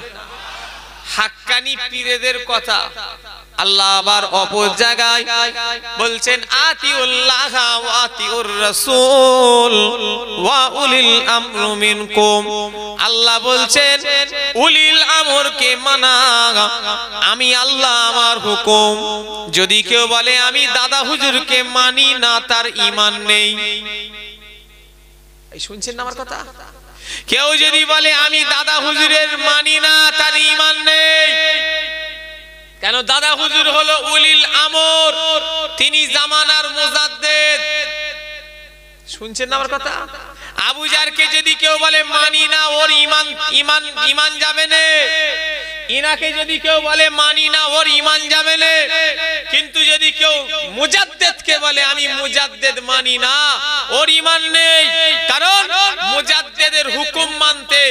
হাক্কানি পীরদের কথা আল্লাহ আবার অপর জায়গায় বলছেন আতিউল্লাহ ওয়া আতিউর রাসূল ওয়া উলিল আমরি মিনকুম। আল্লাহ বলছেন উলিল আমরকে মানা, আমি আল্লাহ আমার হুকুম। যদি কেউ বলে আমি দাদা হুজুরকে মানি না, তার ঈমান নেই। এই শুনছেন না আমার কথা? কেউ যদি বলে আমি দাদা হুজুরের মানি না, তার ঈমান নেই। কেন? দাদা হুজুর হলো উলিল আমর, তিনি জামানার মুজাদ্দিদ। শুনছেন না আমার কথা? আবু জারকে যদি কেউ বলে মানি না, ওর ঈমান ঈমান ঈমান যাবে না। ইনাকে যদি কেউ বলে মানি না, ওর ঈমান যাবে না। কিন্তু যদি কেউ মুজাদ্দেদকে বলে আমি মুজাদ্দেদ মানি না, ওর ঈমান নেই। কারণ মুজাদ্দেদের হুকুম মানতে,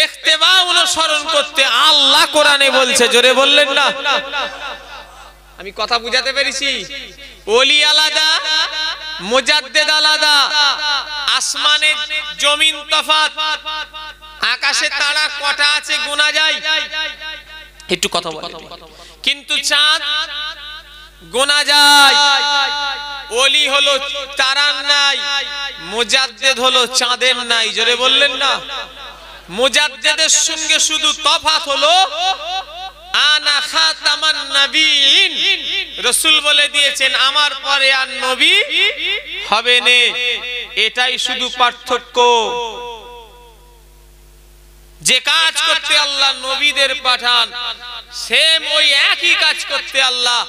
ইত্তেবা অনুসরণ করতে আল্লাহ কোরআনে বলছে। জোরে বললেন না? আমি কথা বুঝাতে পেরেছি? ওলি আলাদা, মুজাদ্দেদ আলাদা। আসমানে জমিন তফাৎ, আকাশে তারা কটা আছে গোনা যায়? একটু কথা বলেন। কিন্তু চাঁদ গোনা যায়। ওলি হলো তারার নাই, মুজাদ্দেদ হলো চাঁদের নাই। জোরে বললেন না? মুজাদ্দেদের সঙ্গে শুধু তফাৎ হলো আনা খাতামান নবীন, রাসূল বলে দিয়েছেন আমার পরে আর নবী হবে না। এটাই শুধু পার্থক্য। যে কাজ করতে আল্লাহ নবীদের পাঠান, সেম ওই একই কাজ করতে আল্লাহ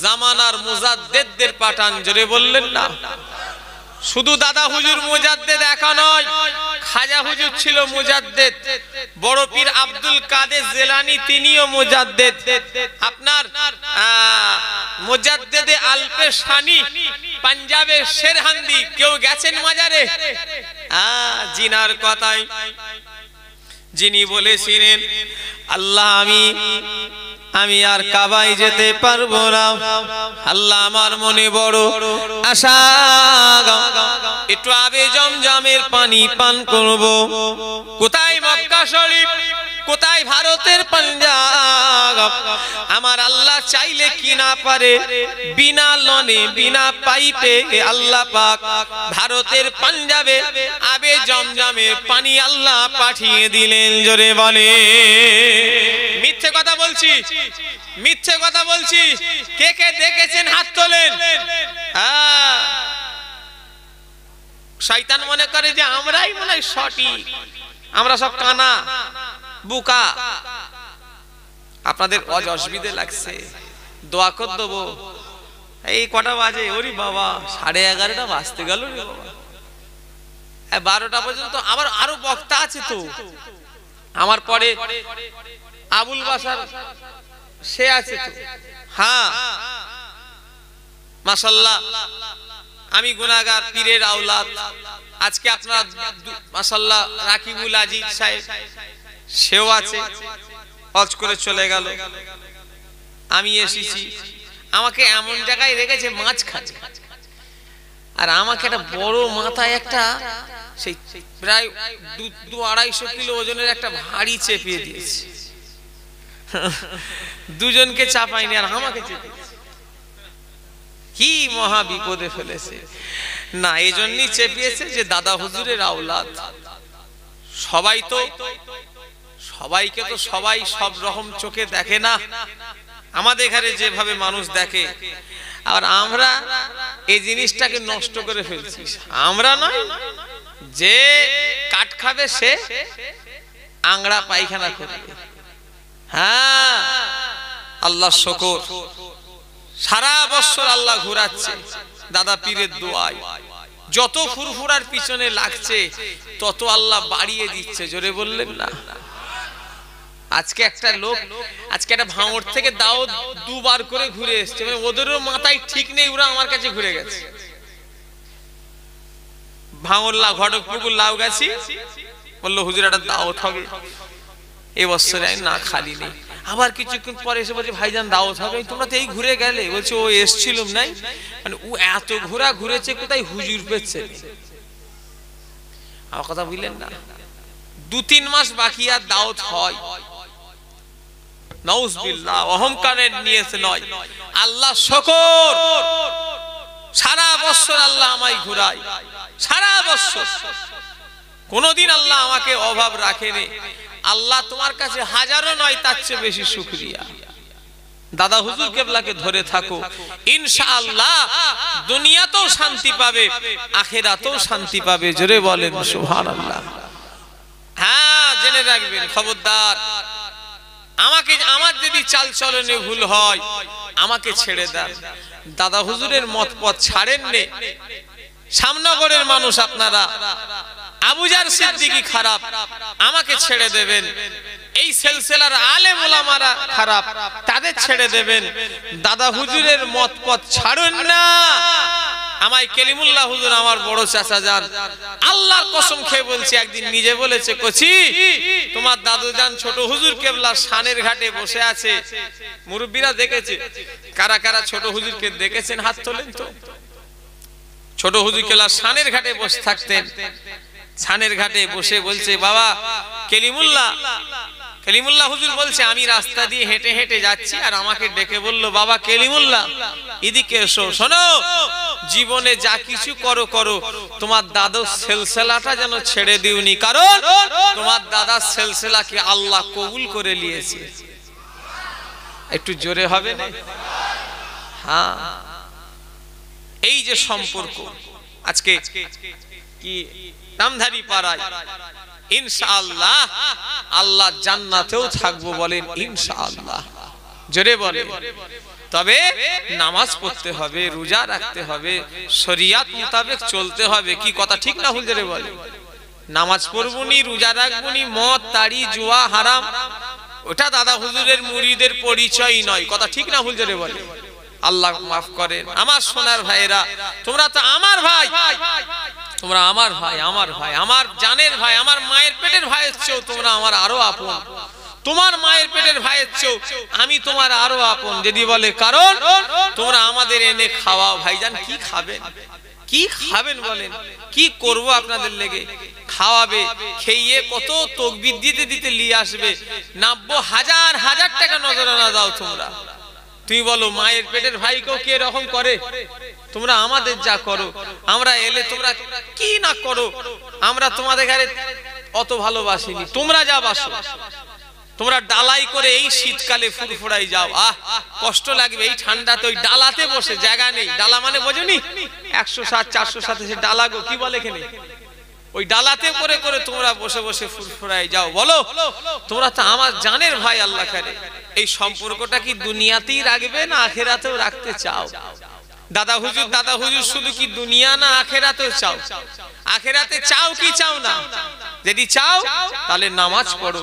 জামানার মুজাদ্দেদদের পাঠান। জোরে বললেন না? শুধু দাদা হুজুর মুজাদ্দেদ একা নয়, খাজা হুজুর ছিল মুজাদ্দেদ, বড় পীর আব্দুল কাদের জিলানী তিনিও মুজাদ্দেদ। আপনার মুজাদ্দেদে আলপেশানি পাঞ্জাবের শেরহান্দি, কেউ গেছেন মাজারে? জিনার কথাই যিনি বলেছিলেন আল্লাহ আমি আর কাবায় যেতে পারবো না, আল্লাহ আমার মনে বড় আশা, একটু আবে জমজমের পানি পান করব। কোথায় মক্কা শরীফ, কোথায় ভারতের পাঞ্জাব। আমার আল্লাহ চাইলে কি না পারে, বিনা লনে বিনা পাইপে আল্লাহ পাক ভারতের পাঞ্জাবে আবে জমজমের পানি আল্লাহ পাঠিয়ে দিলেন। জোরে বলে মিথ্যে কথা বলছি? মিথ্যে কথা বলছি? কে কে দেখেছেন হাত তোলেন। শয়তান মনে করে যে আমরাই মনে হয় সঠিক, আমরা সব কানা বুকা। আপনাদের অসুবিধে লাগছে, দোয়া করে দেবো। এই কটা বাজে? ওরে বাবা, 11:30 বাজতে গেল রে বাবা। 12টা পর্যন্ত আবার আরো বক্তা আছে তো। আমার পরে আবুল বাসার সে আছে তো। হ্যাঁ মাশাআল্লাহ, আমি গুনাহগার, পীরের আওলাদ। আজকে আপনারা মাশাআল্লাহ রাকিবুল আজিজ সাহেব সেও আছে, হজ করে চলে গেল। আমি এসেছি, আমাকে এমন জায়গায় রেখেছে মাছ খাচ্ছে, আর আমাকে একটা বড় মাথায় একটা সেই প্রায় 200-250 কিলো ওজনের একটা ভারী চেপিয়ে দিয়েছে। দুজনকে চাপাইনি, আর আমাকে চেপিয়েছে। কি মহা বিপদে ফেলেছে না, এই জন্যই চেপিয়েছে যে দাদা হুজুরের আওলাদ। সবাইকে তো সবাই সব রকম চোখে দেখে না। আমাদের এখানে যেভাবে মানুষ দেখে, আর আমরা এই জিনিসটাকে নষ্ট করে ফেলছি। আমরা নয়, যে কাঠ খাবে সে আংড়া পায়খানা করবে। হ্যাঁ আল্লাহ শুকর, সারা বছর আল্লাহ ঘুরাচ্ছে দাদা পীরের দোয়ায়। যত ফুরফুরার পিছনে লাগছে তত আল্লাহ বাড়িয়ে দিচ্ছে। জোরে বললেন না? আজকে একটা লোক, আজকে একটা ভাঙড় থেকে দাও 2 বার করে ঘুরে এসছে, মানে ওদেরও মাথায় ঠিক নেই, ওরা আমার কাছে ঘুরে গেছে। ভাঙড় ঘটকপুকুর লাউ গাছি বললো হুজুর একটা দাওয়াত হবে এবছরে। না খালি নেই। আবার কিছুক্ষণ পরে এসে বলছে ভাইজান দাওয়াত হবে। তোমরা তো এই ঘুরে গেলে। বলছে ও এসছিলাম নাই, মানে ও এত ঘোরা ঘুরেছে, কোথায় হুজুর পেয়েছে। আমার কথা বুঝলেন না? 2-3 মাস বাকি আর দাওয়াত হয়। নাউজুবিল্লাহ, অহংকারের নিয়েছে নয়। আল্লাহ শুকর, সারা বছর আল্লাহ আমায় ঘুরায়, সারা বছর কোনদিন আল্লাহ আমাকে অভাব রাখেনি। আল্লাহ তোমার কাছে হাজারো নয়, তার চেয়ে বেশি শুকরিয়া। দাদা হুজুর কেবলাকে ধরে থাকো, ইনশাআল্লাহ দুনিয়াতেও শান্তি পাবে, আখিরাতেও শান্তি পাবে। জোরে বলেন সুবহানাল্লাহ। হ্যাঁ জেনে রাখবেন, খবরদার, আমার যদি চাল চলনে ভুল হয় আমাকে ছেড়ে দেন। দাদা হুজুরের মত পথ ছাড়েন নে। শ্যামনগরের মানুষ আপনারা, আবু জার সিদ্দিকী খারাপ, আমাকে ছেড়ে দেবেন। এই সিলসিলার আলেম ওলামারা খারাপ, তাদের ছেড়ে দেবেন। দাদা হুজুরের মত পথ ছাড়ুন না। আমায় কেলিমুল্লাহ হুজুর আমার বড় চাচা যান, আল্লাহর কসম খেয়ে বলছি, একদিন নিজে বলেছে, কচি তোমার দাদু যান ছোট হুজুর কেবলা শানের ঘাটে বসে আছে। মুরব্বীরা দেখেছে, কারা কারা ছোট হুজুরকে দেখেছেন হাত তোলেন তো। ছোট হুজুর কেবলা শানের ঘাটে বসে থাকতেন। ছানের ঘাটে বসে বলছে, বাবা কেলিমুল্লাহ হুজুর বলছে, আমি রাস্তা দিয়ে হেঁটে হেঁটে যাচ্ছি, আর আমাকে ডেকে বললো, বাবা কেলিমুল্লাহ এদিকে এসো, শোনো, জীবনে যা কিছু করো করো, তোমার দাদার সিলসিলাটা যেন ছেড়ে দিওনি, কারণ তোমার দাদার সিলসিলাকে আল্লাহ কবুল করে নিয়েছে। একটু জোরে হবে না? হ্যাঁ, এই যে সম্পর্ক আজকে কি নামধারী পাড়ায়, ইনশাআল্লাহ আল্লাহ জান্নাতেও থাকবো, বলেন ইনশাআল্লাহ, জোরে বলে। তবে নামাজ পড়তে হবে, রোজা রাখতে হবে, শরিয়াত মোতাবেক চলতে হবে। কি কথা ঠিক না? হুজুরে বলে নামাজ পড়বনি, রোজা রাখবনি, মদ তাড়ি জুয়া হারাম, ওটা দাদা হুজুরের মুরিদের পরিচয় নয়। কথা ঠিক না? হুজুরে বলে। আল্লাহ মাফ করেন। আমার সোনার ভাইরা, তোমরা তো আমার ভাই, তোমরা আমার ভাই, আমার ভাই, আমার জানের ভাই, আমার মায়ের পেটের ভাইয়ের চেয়েও তোমরা আমার আরো আপন। তোমার মায়ের পেটের ভাইয়ের চেয়েও আমি তোমার আরো আপন। যদি বলে কারণ তোমরা আমাদের এনে খাওয়াও। ভাইজান কি খাবেন? কি খাবেন বলেন? কি করব আপনাদের লেগে? খাওয়াবে, খেয়ে কত তাকবীর দিতে দিতে নিয়ে আসবে, 90 হাজার হাজার টাকা নজরানা দাও তোমরা। তুমি বলো মায়ের পেটের ভাইকেও কি এরকম করে? তোমরা আমাদের যা করো, আমরা এলে তোমরা কি না করো, আমরা তোমাদের ঘরে অত ভালোবাসিনি। তোমরা যা বাসো, তোমরা ডালাই করে এই শীতকালে ফুরফুরাই যাও, আহ কষ্ট লাগবে। এই ঠান্ডাতে ওই ডালাতে বসে, জায়গা নেই। ডালা মানে বোঝনি? 160 427 ডালা গো, কি বলে এখানে? ওই ডালাতে করে করে তোমরা বসে বসে ফুরফুরাই যাও। বলো তোমরা তো আমার জানের ভাই। আল্লাহ করে এই সম্পর্কটা কি দুনিয়াতেই রাখবে না আখিরাতেও রাখতে চাও? দাদা হুজুর শুধু কি দুনিয়া না আখিরাতেও চাও? আখিরাতে চাও কি চাও না? যদি চাও তাহলে নামাজ পড়ো,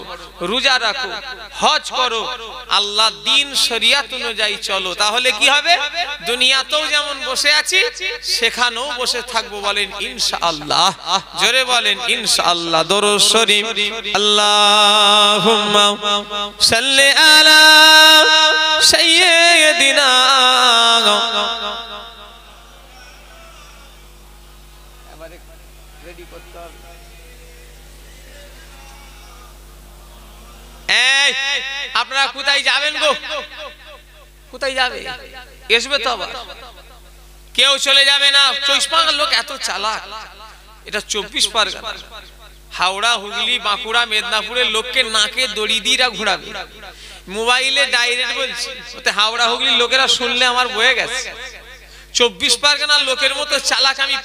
রোজা রাখো, হজ করো, আল্লাহ দিন শরিয়াত অনুযায়ী চলো। তাহলে কি হবে? দুনিয়াতেও যেমন বসে আছি সেখানেও বসে থাকবো। বলেন ইনশাআল্লাহ, জোরে বলেন ইনশাআল্লাহ। দরুদ শরীফ। আল্লাহুম্মা সাল্লি আলা সাইয়্যিদিনা আপনারা কোথায় যাবেন গো? কোথায় যাবে? আসবে তো আবার কেউ চলে যাবে না। 24 লোক এত চালাক। এটা 24 পরগনা, হাওড়া, হুগলি, বাঁকুড়া, মেদিনীপুরের লোককে নাকে দড়ি দিয়ে ঘোরাবে। মোবাইলে ডাইরেক্ট বলছি, ওতে হাওড়া হুগলির লোকেরা শুনলে আমার বয়ে গেছে। 24 পরগনার লোকের মতো চালাক আমি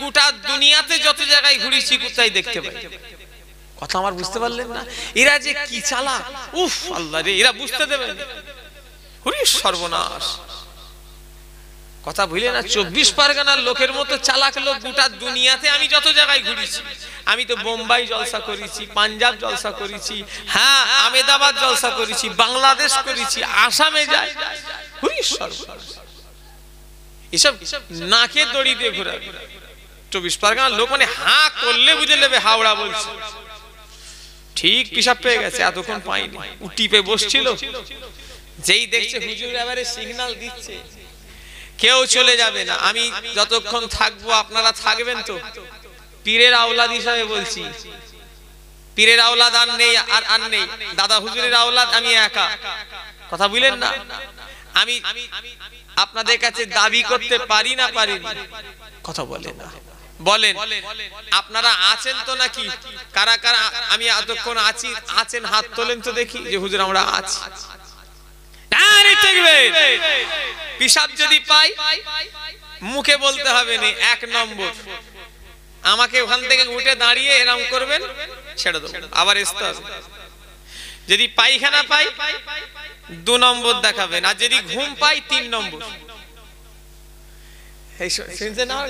গোটা দুনিয়াতে যত জায়গায় ঘুরেছি কোথায় দেখতে পাই? কথা আমার বুঝতে পারলেন না? এরা যে কি চালাক, উফ আল্লাহ রে, এরা বুঝতে দেবে না। হরি সর্বনাশ, কথা ভুলে না। 24 পরগনার লোকের মতো চালাক লোক গোটা দুনিয়াতে আমি যত জায়গায় ঘুরেছি। আমি তো বোম্বাই জলসা করেছি, পাঞ্জাব জলসা করেছি, হ্যাঁ আহমেদাবাদ জলসা করেছি, বাংলাদেশ করেছি, আসামে যাই। হরি সর্বনাশ, এসব নাকে দড়ি দিয়ে ঘোরাবে। 24 পরগনার লোক মানে হাঁ করলে বুঝে নেবে হাওড়া বলছে। ঠিক পিসাব পেয়ে গেছে, এতক্ষণ পাইনি। টিপে বসছিল, যেই দেখছে হুজুর এবারে সিগন্যাল দিচ্ছে, কেউ চলে যাবে না। আমি যতক্ষণ থাকবো আপনারা থাকবেন তো? পীরের আওলাদ হিসাবে বলছি, পীরের আওলাদ আর নেই, আর নেই। দাদা হুজুরের আওলাদ আমি একা। কথা বুঝলেন না? আমি আপনাদের কাছে দাবি করতে পারি না, পারিনি? কথা বলে না, বলেন আপনারা আছেন তো নাকি? কারা কারা আমি এতক্ষণ আছি আছেন হাত তোলেন তো দেখি, যে হুজুর আমরা আছি। পিসাব যদি পাই মুখে বলতে হবে না, 1 নম্বর আমাকে ওখান থেকে উঠে দাঁড়িয়ে এরকম করবেন, ছেড়ে দেবো, আবার আসতে হবে। যদি পায়খানা পাই 2 নম্বর দেখাবেন, আর যদি ঘুম পাই 3 নম্বর।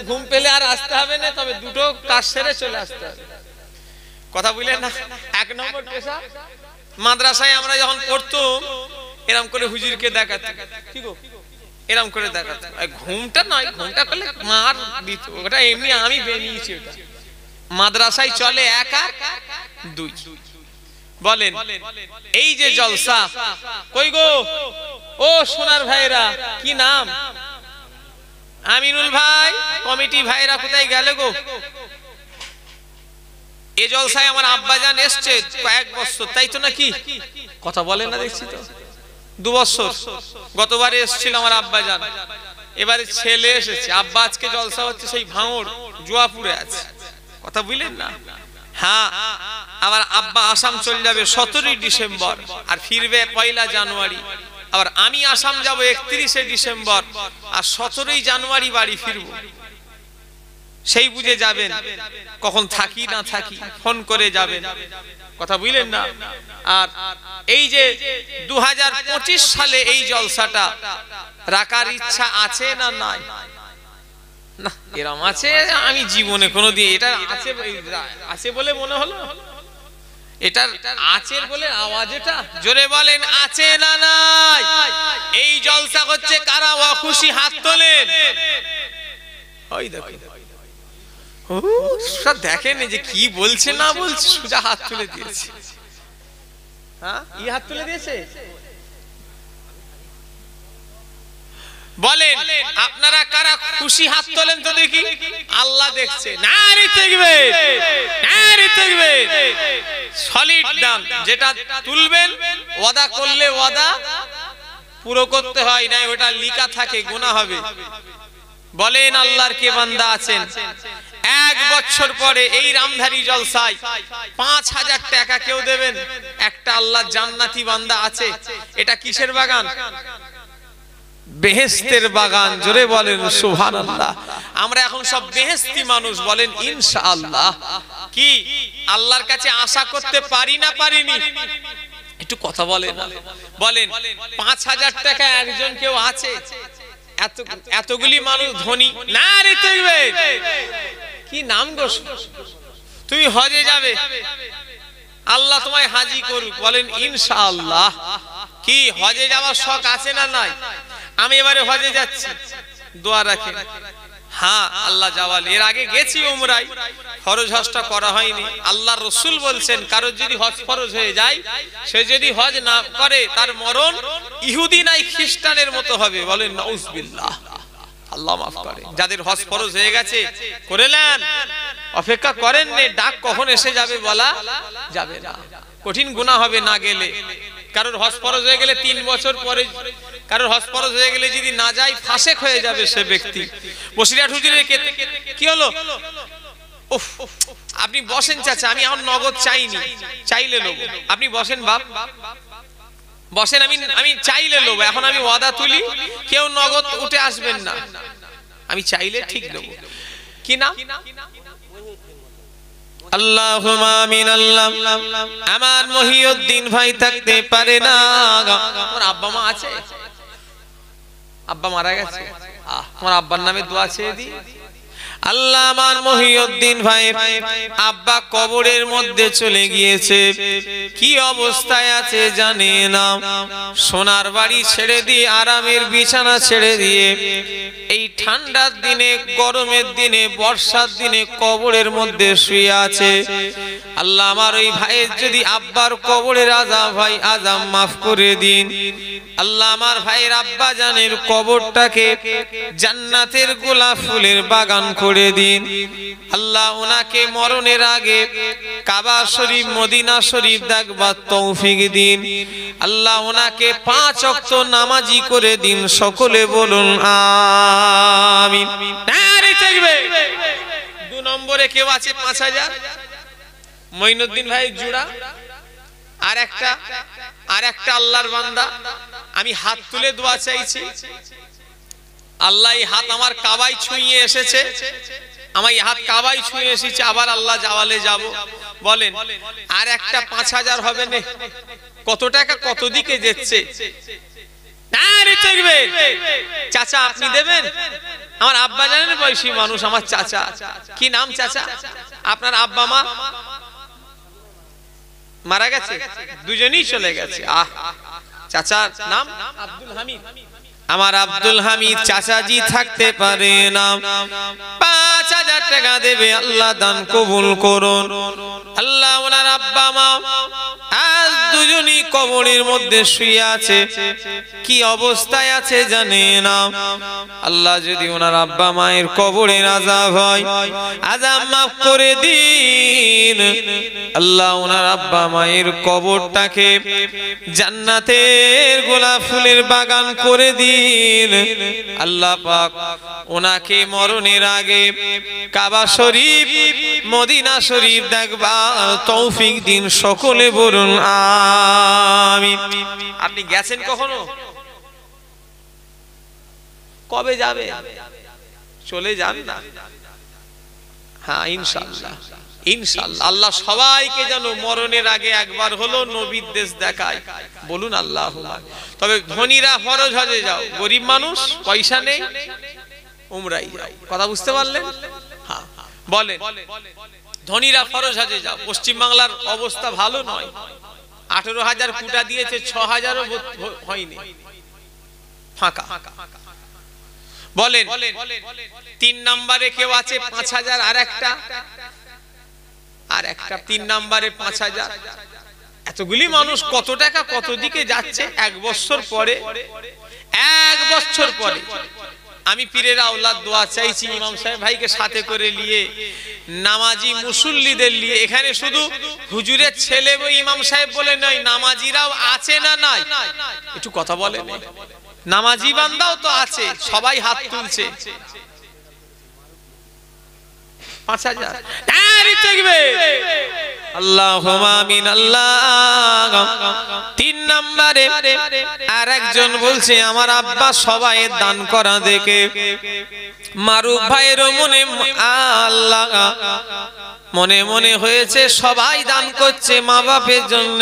ঘুম পেলে আর আসতে হবে না, তবে দুটো কাজ সেরে চলে আসতে হবে। কথা বুঝলেন না? 1 নম্বর পেশা। মাদ্রাসায় আমরা যখন পড়তাম এরকম করে হুজুরকে দেখাতো, কি গো এরকম করে দেখাতো, ঘুমটা নয়, ঘুমটা করলে মার দিত, ওটা এমনি আমি বেরিয়েছি। ওটা মাদ্রাসায় চলে 1 আর 2। বলেন এই যে জলসা, কই গো ও সোনার ভাইরা, কি নাম? আমিনুল ভাই, কমিটি ভাইরা কোথায় গেল গো? এই জলসায় আমার আব্বাজান এসছে কয়েক বছর, তাই তো নাকি? কথা বলেন না, দেখছি তো 2 বছর। গতবারে এসেছিল আমার আব্বাজান, এবারে ছেলে এসেছে। আব্বা আজকে জলসা হচ্ছে সেই ভাঙড় জুয়াপুরে আছে, কথা বুঝলেন না? হ্যাঁ, আবার আব্বা আসাম চলে যাবে 17 ডিসেম্বর আর ফিরবে 1 জানুয়ারি। আবার আমি আসাম যাব 31 ডিসেম্বর আর 17 জানুয়ারি বাড়ি ফিরব। সেই বুঝে যাবেন, কখন থাকি না থাকি ফোন করে যাবেন, কথা বুঝলেন না? আর এই যে 2025 সালে এই জলসাটা রাখার ইচ্ছা আছে না নাই? না, এরকম আছে আমি জীবনে কোনোদিন, এটা আছে বলে মনে হলো, এটা আছে বলে আওয়াজ, এটা জোরে বলেন আছে না নাই? এই জলসা হচ্ছে কারা খুশি হাত তোলেন। ওই দেখুন, দেখেন যে কি বলছে না বলছে, সোজা হাত তুলে দিয়েছে। হ্যাঁ, ই হাত তুলে দিয়েছে। বলেন আপনারা কারা খুশি হাত তোলেন তো দেখি, আল্লাহ দেখছে। নারী তাকবীর, নারী তাকবীর। সলিড দাম যেটা তুলবেন, ওয়াদা করলে ওয়াদা পুরো করতে হয়, না ওটা লিখা থাকে গুনাহ হবে। বলেন আল্লাহর কে বান্দা আছেন 1 বছর পরে এই রামধারী জলসায় 5000 টাকা কেউ দেবেন? একটা আল্লাহ জান্নাতি বান্দা আছে। এটা কিসের বাগান? বেহেশতের বাগান। জোরে বলেন সুবহানাল্লাহ। আমরা এখন সব বেহেশতি মানুষ, বলেন ইনশাআল্লাহ। কি আল্লাহর কাছে আশা করতে পারি না পারিনি? একটু কথা বলেন। বলেন 5000 টাকা একজন কেউ আছে? এতগুলি মানুষ ধনী। নারী তাকবীর। কি নাম গো? তুমি হজে যাবে, আল্লাহ তোমায় হাজি করুক, বলেন ইনশাআল্লাহ। কি হজে যাওয়ার শখ আছে না নাই? আমি এবারে হজে যাচ্ছি, দোয়া রাখেন। হ্যাঁ, আল্লাহ যাওয়াল। এর আগে গেছি উমরায়, ফরজ হজটা করা হয়নি। আল্লাহর রাসূল বলছেন কারো যদি হজ ফরজ হয়ে যায়, সে যদি হজ না করে তার মরণ ইহুদি নাই খ্রিস্টানের মতো হবে, বলেন নাউজুবিল্লাহ। আল্লাহ মাফ করে। যাদের হজ ফরজ হয়ে গেছে করে নেন, অপেক্ষা করেন নে, ডাক কখন এসে যাবে বলা যাবে না। কঠিন গুনাহ হবে না গেলে। কারোর হজ ফরজ হয়ে গেলে 3 বছর পরে, কারোর হজ ফরজ হয়ে গেলে যদি না যায় ফাসেক হয়ে যাবে সে ব্যক্তি। বসিরহাট হুজুরের কি হলো? উফ, আপনি বসেন চাচা, আমি এখন নগদ চাইনি, চাইলে নেব। আপনি বসেন বাপ, বসেন। আমি চাইলে নেব, এখন আমি ওয়াদা তুলি, কেউ নগদ উঠে আসবেন না, আমি চাইলে ঠিক নেব। কি না? আল্লাহুম্মা আমিন। আল্লাহ আমার মহিউদ্দিন ভাই থাকতে পারে না। আমার আব্বা মা আছে? আব্বা মারা গেছে। আমার আব্বার নামে দোয়া চেয়ে দিই। আল্লাহ আমার মহিউদ্দিন ভাই আব্বা কবরের মধ্যে চলে গিয়েছে, কি অবস্থায় আছে জানে না। সোনার বাড়ি ছেড়ে দিয়ে, আরামের বিছানা ছেড়ে দিয়ে এই ঠান্ডার দিনে, গরমের দিনে, বর্ষার দিনে কবরের মধ্যে শুয়ে আছে। আল্লাহ আমার ওই ভাইয়ের যদি আব্বার কবরের আযাব হয়, আযাব মাফ করে দিন। আল্লাহ আমার ভাইয়ের আব্বা জানের কবরটাকে জান্নাতের গোলাপ ফুলের বাগান করে দিন। আল্লাহ ওনাকে মরণের আগে কাবা শরীফ, মদিনা শরীফ দেখবার তৌফিক দিন। আল্লাহ ওনাকে 5 ওয়াক্ত নামাজি করে দিন। সকলে বলুন আমিন। নারে তাকবীর। 2 নম্বরে কেউ আছে 5000? মঈনুদ্দিন ভাই জুড়া। আর একটা আল্লাহর বান্দা, আমি হাত তুলে দোয়া চাইছি। আল্লাহ এই হাত আমার কাবায় ছুঁয়ে এসেছে, আমার এই হাত কাবায় ছুঁয়ে এসেছে, আবার আল্লাহ জাওয়ালে যাব। বলেন আর একটা 5000 হবে না? কত টাকা কত দিকে যাচ্ছে? নারে তাকবীর। চাচা আপনি দেবেন? আমার আব্বা জানেন বয়সী মানুষ, আমার চাচা। কি নাম চাচা আপনার? আব্বা মা মারা গেছে, দুজনেই চলে গেছে। চাচার নাম আব্দুল হামিদ। আমার আব্দুল হামিদ চাচাজি থাকতে পারে না, 5000 টাকা দেবে, আল্লাহ দান কবুল করুন। আল্লাহ ওনার আব্বা মা আজ দুজনই কবরের মধ্যে শুয়ে আছে, কি অবস্থায় আছে জানে না। আল্লাহ যদি ওনার আব্বা মায়ের কবরের আযাব হয়, আযাব মাফ করে দিন। আল্লাহ ওনার আব্বা মায়ের কবরটাকে জান্নাতের গোলাপ ফুলের বাগান করে দিন। আল্লাহ পাক ওনাকে মরণের আগে কাবা শরীফ, মদিনা শরীফ দেখবার তৌফিক দিন, সকলে বলুন আমিন। আপনি গেছেন কখনো? কবে যাবে? চলে যান না। হ্যাঁ, ইনশাআল্লাহ ইনশাআল্লাহ। আল্লাহ সবাইকে যেন মরণের আগে একবার হলো নবীর দেশ দেখায়, বলুন আল্লাহুম্মা। তবে ধনীরা ফরজ হজে যাও, গরিব মানুষ পয়সা নেই উমরাই যাও। কথা বুঝতে পারলেন? হ্যাঁ বলেন, ধনীরা ফরজ হজে যাও। পশ্চিম বাংলার অবস্থা ভালো নয়, 18,000 কোটা দিয়েছে, 6,000ও হয়নি, ফাঁকা। বলেন 3 নম্বরে কেউ আছে 5,000, আর একটা 3 নম্বরে 5,000। এতগুলি মানুষ কত টাকা কত দিকে যাচ্ছে। 1 বছর পরে আমি পীরের আওলাদ দোয়া চাইছি, ইমাম সাহেব ভাইকে সাথে করে নিয়ে, নামাজি মুসল্লিদের নিয়ে। এখানে শুধু হুজুরের ছেলে ইমাম সাহেব বলে নয়, নামাজিরাও আছে না নাই? একটু কথা বলেন। নামাজি বান্দাও তো আছে, সবাই হাত তুলছে। 5,000 আল্লাহুম্মা আমিন। আল্লাহ 3 নম্বরে আর একজন বলছে, আমার আব্বা সবাই দান করা দেখে মারুফ ভাইয়ের মনে আল্লাহ মনে মনে হয়েছে, সবাই দান করছে মা বাপের জন্য,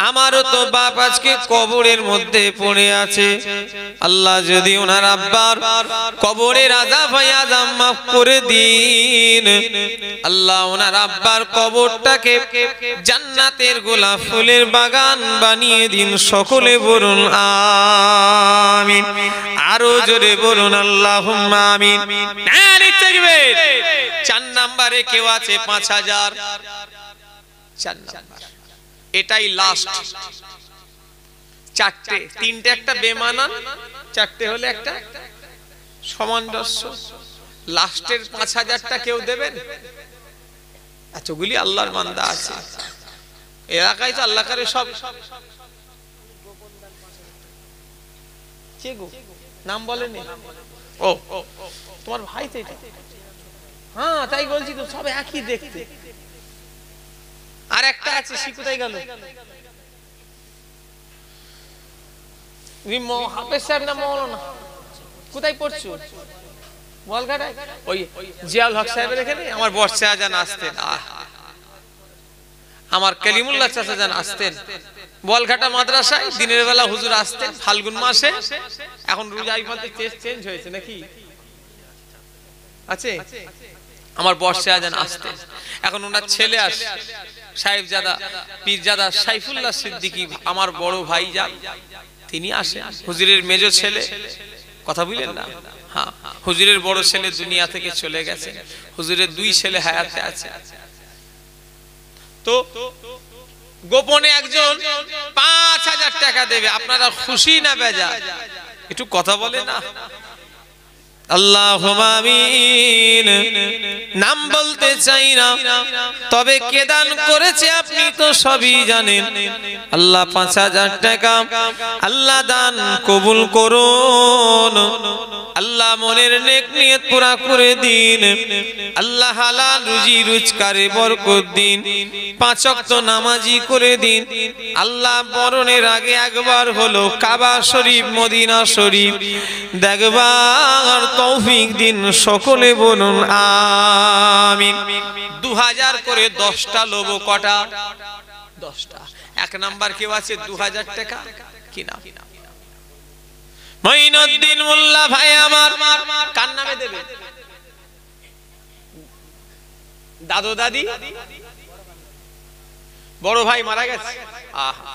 আমারও তো বাপ আজকে কবরের মধ্যে পড়ে আছে। আল্লাহ যদি ওনার আব্বার কবরের আযাব হয়, আযাব মাফ করে দিন। আল্লাহ ওনার আব্বার কবরটাকে জান্নাতের গোলাপ ফুলের বাগান বানিয়ে দিন, সকলে বলুন আমিন। আরো জোরে বলুন আল্লাহুম্মা আমিন। 4 নম্বরে কেউ আছে 5,000। 4 নম্বর, এটাই লাস্ট। 4টে, 3টে একটা বেমানান, 4টে হলে একটা সামঞ্জস্য। লাস্টের 5,000টা কেউ দেবেন? এতগুলি আল্লাহর বান্দা আছে এলাকায়, তো আল্লাহ করে সব। কে গো, নাম বলেনি? ও তোমার ভাই তো এটা? হ্যাঁ তাই বলছি তো, সব একই দেখতে। আর একটা আছে, সে কোথায় গেল? হাফেজ সাহেব না মৌলানা, কোথায় পড়ছো? বলঘাটায়। ওই জিয়াউল হক সাহেবের এখানে আমার বর্ষা আজান আসতেন, আমার কালিমুল্লাহ চাচা জান আসতেন বলঘাটা মাদ্রাসায়। দিনের বেলা হুজুর আসতেন ফাল্গুন মাসে। এখন রোজাই বলতে চেঞ্জ হয়েছে নাকি? আছে আমার বর্ষা আজান আসতেন। এখন ওনার ছেলে আসে, সাহেবজাদা পীরজাদা সাইফুল্লাহ সিদ্দিকী, আমার বড় ভাই যান, তিনি আসেন, হুজুরের মেজ ছেলে। কথা বুঝলেন না? হ্যাঁ, হুজুরের বড় ছেলে দুনিয়া থেকে চলে গেছে, হুজুরের 2 ছেলে হায়াতে আছে। তো গোপনে একজন 5,000 টাকা দেবে। আপনারা খুশি না বেজার? একটু কথা বলে না। আল্লাহুম্মা আমিন। নাম বলতে চাই না, তবে কে দান করেছে আপনি তো সবই জানেন। আল্লাহ 5,000 টাকা আল্লাহ দান কবুল করুন। আল্লাহ মনের নেক নিয়ত পুরা করে দিন। আল্লাহ হালাল রুজি রোজগারে বরকত দিন। 5 ওয়াক্ত নামাজি করে দিন। আল্লাহ মরণের আগে একবার হলো কাবা শরীফ, মদিনা শরীফ দেখবার তৌফিক দিন, সকলে বলুন আমিন। 2000 করে 10টা লোব, কটা? 10টা। 1 নাম্বার কেউ আছে 2000 টাকা কিনা? মঈনুদ্দিন মোল্লা ভাই আমার, কার নামে দেবে? দাদু দাদি? বড় ভাই মারা গেছে, আহা,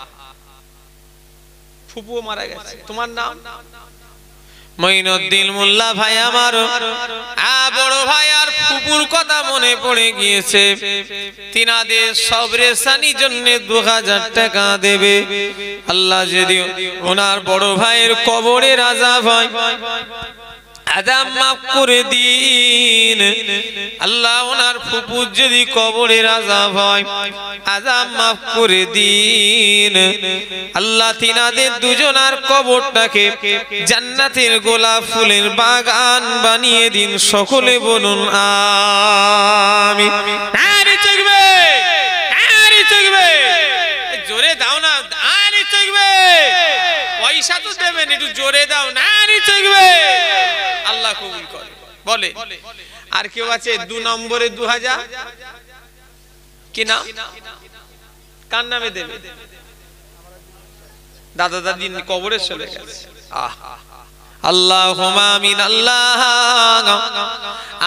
ফুপুও মারা গেছে, তোমার নাম মঈনুদ্দিন মোল্লা ভাই আমার বড় ভাই আর ফুপুর কথা মনে পড়ে গিয়েছে, তিনাদের সবরে সানি জন্য 2000 টাকা দেবে। আল্লাহ যদি ওনার বড় ভাইয়ের কবরের আযাব হয়, আযাব মাফ করে দিন। আল্লাহ ওনার ফুপুর যদি কবরের আযাব হয়, আযাব মাফ করে দিন। আল্লাহ তিনাদের দুজনার কবরটাকে জান্নাতের গোলাপ ফুলের বাগান বানিয়ে দিন। সকলে বলুন আমিন। আরে চকবে, আরে চকবে, জোরে দাও না, আরে চকবে, পয়সা তো দেবেন, একটু জোরে দাও না, আরে চকবে। আল্লাহ কবুল করে। বলে আর কেউ আছে 2 নম্বরে 2000, কি নাম, কার নামে দেবে? দাদা দাদি কবরে চলে গেছে, আল্লাহুম্মা আমিন। আল্লাহ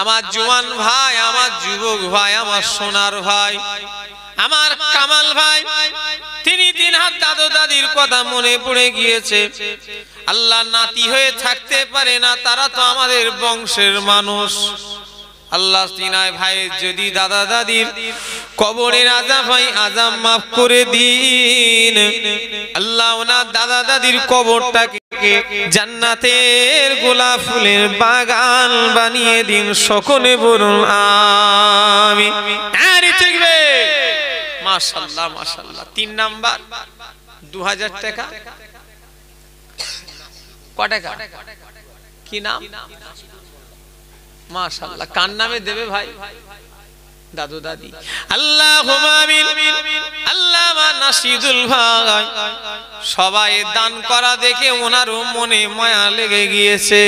আমার জওয়ান ভাই, আমার যুবক ভাই, আমার সোনার ভাই, আমার কামাল ভাই, তিনি 3 হাত দাদু দাদির কথা মনে পড়ে গিয়েছে। আল্লাহ নাতি হয়ে থাকতে পারে না, তারা তো আমাদের বংশের মানুষ। আল্লাহ তিনায় ভাইয়ের যদি দাদা দাদির কবরের আযাব হয়, আযাব মাফ করে দিন। আল্লাহ ওনার দাদা দাদির কবরটাকে জান্নাতের গোলাপ ফুলের বাগান বানিয়ে দিন। সকলে বলুন আমিন। আরে চকবে, মাশাআল্লাহ মাশাআল্লাহ। 3 নাম্বার 2000 টাকা, ক টাকা, কি নাম, মাশাআল্লাহ। কার নামে দেবে ভাই? দাদু দাদি। আল্লাহুম্মা আমিন। আল্লামা নাশিদুল ভাই সবাই দান করা দেখে ওনারও মনে মায়া লেগে গিয়েছে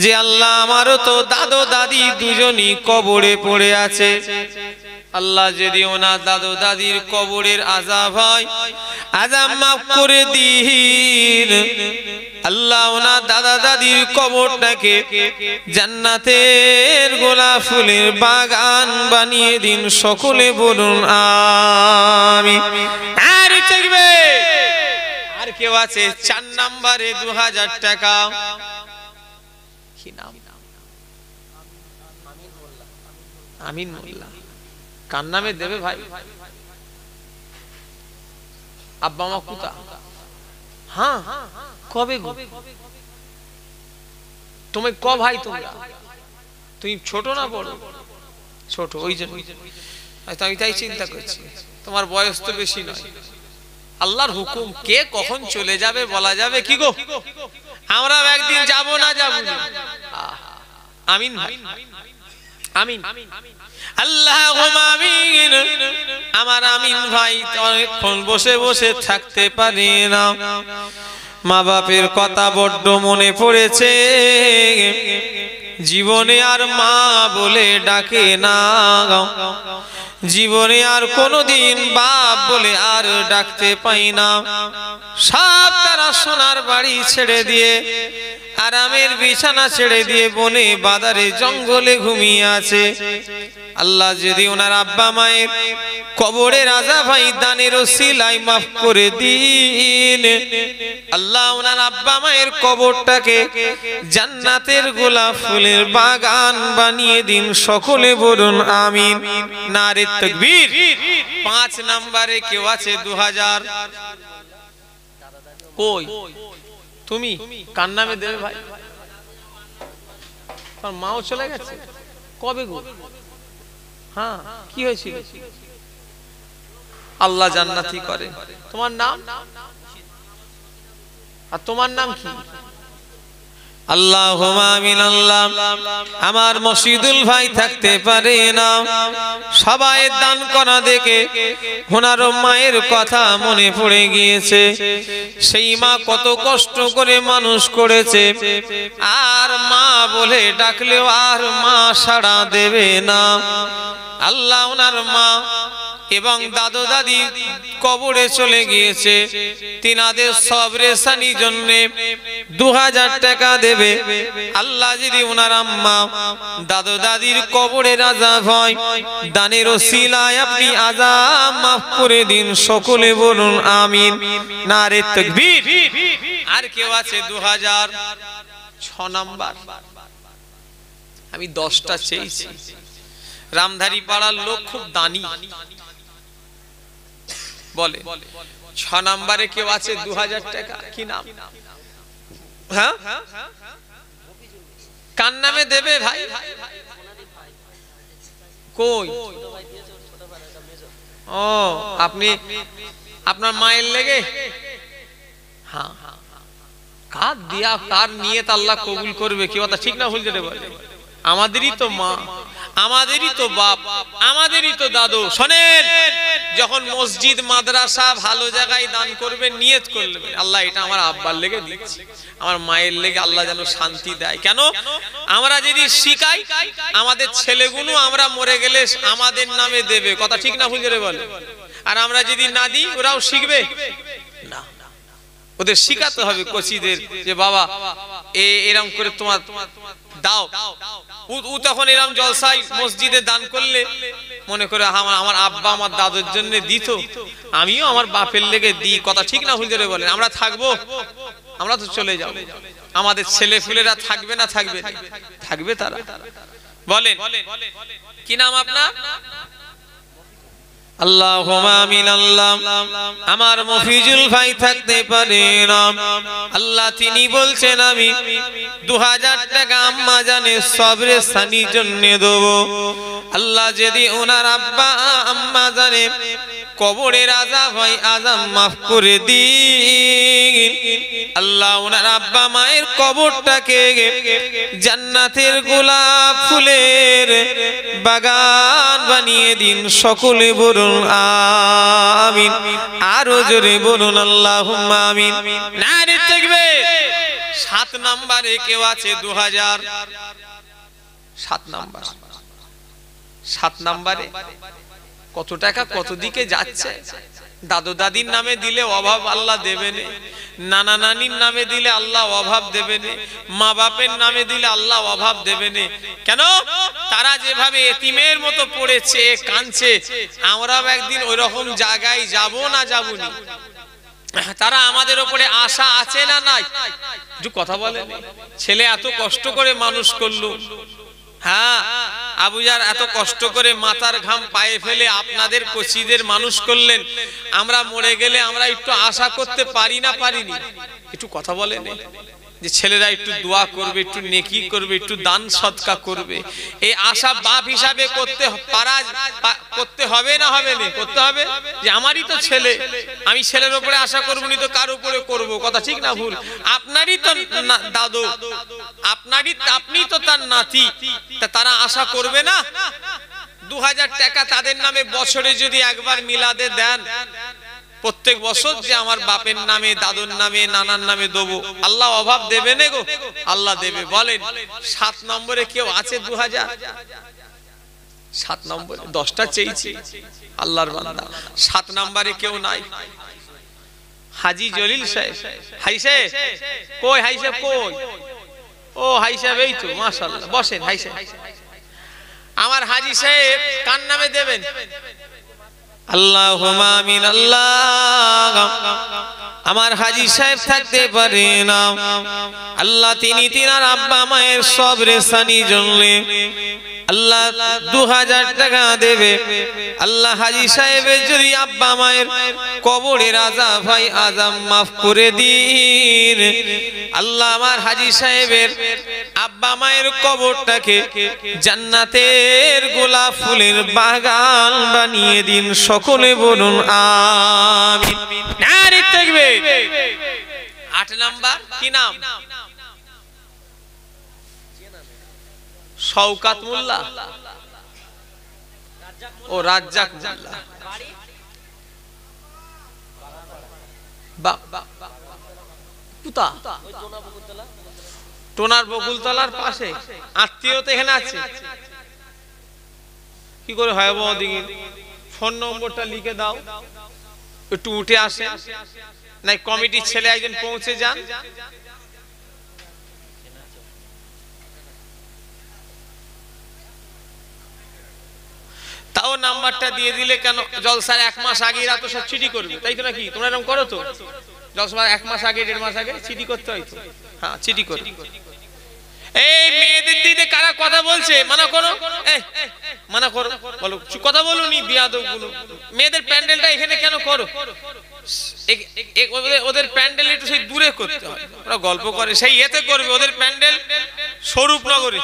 যে আল্লাহ আমারও তো দাদু দাদি দুজনই কবরে পড়ে আছে। আল্লাহ যদি ওনার দাদু দাদির কবরের আযাব হয়, আযাব মাফ করে দিন। আল্লাহ ওনার দাদা দাদির কবরটাকে জান্নাতের গোলাপ ফুলের বাগান বানিয়ে দিন। সকলে বলুন আমিন। আর চকবে, আর কেউ আছে 4 নম্বরে 2000 টাকা, কি নাম, আমিন মোল্লা। কার নামে দেবে ভাই? আব্বা মা কুতা? হ্যাঁ, কবে গো? তুমি ক ভাই? তোমরা তুমি ছোট না বড়? ছোট, ওই জন্য আমি তাই চিন্তা করছি, তোমার বয়স তো বেশি নয়। আল্লাহর হুকুম, কে কখন চলে যাবে বলা যাবে কি গো? আমরা একদিন যাব না, যাব না। আমিন ভাই, আমিন। আল্লাহুম্মা আমিন। আমার আমিন ভাই অনেকক্ষণ বসে বসে থাকতে পারে না, মা বাপের কথা বড্ড মনে পড়েছে। জীবনে আর মা বলে ডাকে না, জীবনে আর কোনোদিন বাপ বলে আর ডাকতে পাই না। সব তারা সোনার বাড়ি ছেড়ে দিয়ে, আরামের বিছানা ছেড়ে দিয়ে বনে বাদারে জঙ্গলে ঘুমিয়ে আছে। আল্লাহ যদি ওনার আব্বা মায়ের কবরের আযাব হয়, দানের ওসিলায় মাফ করে দিন। আল্লাহ ওনার আব্বা মায়ের কবরটাকে জান্নাতের গোলাপ ফুলের বাগান বানিয়ে দিন। সকলে বলুন আমিন। নারে তাকবীর। 5 নম্বরে কেউ আছে 2000, কই তুমি? কার নামে দেবে ভাই? তোমার মাও চলে গেছে, কবে গো? হ্যাঁ, কি হয়েছিল? আল্লাহ জান্নাতি করে। তোমার নাম? আর তোমার নাম কি? আল্লাহুম্মা আমিন। আল্লাহ আমার মসজিদুল ভাই থাকতে পারে না, সবাই দান করা দেখে ওনার মায়ের কথা মনে পড়ে গিয়েছে। সেই মা কত কষ্ট করে মানুষ করেছে, আর মা বলে ডাকলেও আর মা সাড়া দেবে না। আল্লাহ ওনার মা এবং দাদু দাদি কবরে চলে গিয়েছে, তিনাদের সবরেসানির জন্য 2000 টাকা দেবে। আল্লাহ যদি ওনার আম্মা দাদু দাদির কবরে আযাব হয়, দানের ওসিলায় আপনি আযাব মাফ করে দিন। সকলে বলুন আমিন, নারে তাকবীর। আর কেউ আছে 2006 নাম্বার? আমি 10টা চেয়েছি। রামধারী পাড়ার লোক খুব দানি, বলে 6 নাম্বারে কেউ আছে 2000 টাকা? কি নাম? হ্যাঁ, কার নামে দেবে ভাই? কই? ও, আপনি আপনার মায়ের লেগে? হ্যাঁ, কার দিয়া কার নিয়ত আল্লাহ কবুল করবে, কি কথা ঠিক না ভুল যেতে বলে? আমাদেরই তো মা, আমাদেরই তো বাপ, আমাদেরই তো দাদু। শোনেন, যখন মসজিদ মাদ্রাসা ভালো জায়গায় দান করবে, নিয়ত করবে আল্লাহ এটা আমার আব্বার লেগে দিচ্ছি, আমার মায়ের লেগে আল্লাহ যেন শান্তি দেয়। কেন? আমরা যদি শিখাই আমাদের ছেলেগুলো আমরা মরে গেলে আমাদের নামে দেবে, কথা ঠিক না ভুল যেতে বলে? আর আমরা যদি না দিই ওরাও শিখবে না। ওদের শিখাতে হবে কোচিদের যে বাবা এরকম করে তোমার দাও। ও তখন এরকম জলসাই মসজিদে দান করলে মনে করে আমার আব্বা আমার দাদুর জন্য দিত, আমিও আমার বাপের লেগে দিই, কথা ঠিক না ভুল করে বলেন? আমরা থাকবো? আমরা তো চলে যাব, আমাদের ছেলে ফুলেরা থাকবে না? থাকবে না? থাকবে তারা। বলেন কি নাম আপনার? আল্লাহুম্মা আমিন। আল্লাহ আমার মফিজুল ভাই থাকতে পারে না, আল্লাহ তিনি বলছেন আমি 2000 টাকা আম্মা জানে সবরে সানির জন্য দেব। আল্লাহ যদি ওনার আব্বা আম্মা জানে কবরের আযাব হয়, আযাব মাফ করে দিন। আল্লাহ ওনার আব্বা মায়ের কবরটাকে জান্নাতের গোলাপ ফুলের বাগান বানিয়ে দিন। সকলে বলুন আমিন, আরো জোরে বলুন আল্লাহুম্মা আমিন, নারে তাকবীর। 7 নম্বরে কেউ আছে 2000? 7 নাম্বার। 7 নম্বরে কত টাকা কত দিকে যাচ্ছে? দাদু দাদির নামে দিলে অভাব আল্লাহ দেবে না, নানা নানির নামে দিলে আল্লাহ অভাব দেবে না, মা বাপের নামে দিলে আল্লাহ অভাব দেবে না। কেন? তারা যেভাবে এতিমের মতো পড়েছে কাঁদছে, আমরাও একদিন ওই রকম জায়গায় যাব না যাবনি? তারা আমাদের উপরে আশা আছে না নাই? একটু কথা বলেন। ছেলে এত কষ্ট করে মানুষ করলো, হ্যাঁ আবুজার এত কষ্ট করে মাথার ঘাম পায়ে ফেলে আপনাদের কোচিদের মানুষ করলেন, আমরা মরে গেলে আমরা একটু আশা করতে পারি না পারিনি? একটু কথা বলেন যে ছেলেরা একটু দোয়া করবে, একটু নেকি করবে, একটু দান সদকা করবে, এই আশা বাপ হিসাবে করতে হবে না হবে না? করতে হবে। যে আমারই তো ছেলে, আমি ছেলের উপরে আশা করবো নি তো কার উপরে করব, কথা ঠিক না ভুল? আপনারই তো দাদু, আপনি তো তার নাতি, তারা আশা করবে না? 2000 টাকা তাদের নামে বছরে যদি একবার মিলাদে দেন, প্রত্যেক বছর যে আমার বাপের নামে দাদুর নামে নানার নামে দেবো, আল্লাহ অভাব দেবে না গো? আল্লাহ দেবে। বলেন 7 নম্বরে কেউ আছে 2000? 7 নম্বরে 10টা চেয়েছি আল্লাহর বান্দা, 7 নম্বরে কেউ নাই। হাজী জলিল সাহেব, হাই সাহেব কই? হাই সাহেব কই? ও হাই সাহেব এই তো, মাশাআল্লাহ, বসেন হাই সাহেব। আমার হাজী সাহেব কার নামে দেবেন? আল্লাহুম্মা আমিন। আল্লাহ আমার হাজী সাহেব থাকতে পারে না, আল্লাহ তিনি তিনার আব্বা মায়ের সবরে সানির জন্য আল্লাহ 2000 টাকা দেবে। আল্লাহ হাজী সাহেবের যদি আব্বা মায়ের কবরের আযাব হয়, আযাব মাফ করে দিন। আল্লাহ আমার হাজী সাহেবের আব্বা মায়ের কবরটাকে জান্নাতের গোলাপ ফুলের বাগান বানিয়ে দিন। সকলে বলুন আমিন, নারে তাকবীর। 8 নাম্বার কি নাম? শওকাত মোল্লা ও রাজ্জাক মোল্লা। টোনার বকুলতলার পাশে আত্মীয় তো এখানে আছে, কি করে হয় বাবা দিকে ফোন নম্বরটা লিখে দাও, একটু উঠে আসে, নাই কমিটির ছেলে একজন পৌঁছে যান। তাও নাম্বারটা দিয়ে দিলে কেন, জলসার 1 মাস আগে এরা তো সব চিঠি করবে, তাই তো নাকি? তোমরা এরকম করো তো? জলসার 1 মাস আগে 1.5 মাস আগে চিঠি করতে হয় তো? হ্যাঁ, চিঠি করো। এই মেয়েদের দিকে কারা কথা বলছে মানা করো, মানা করো, বলো কথা বলুনি বিয়াদবগুলো। মেয়েদের প্যান্ডেলটা এখানে কেন করো? ওদের প্যান্ডেল একটু সেই দূরে করতে হয়, ওরা গল্প করে, সেই এতে করবে। ওদের প্যান্ডেল স্বরূপনগরে,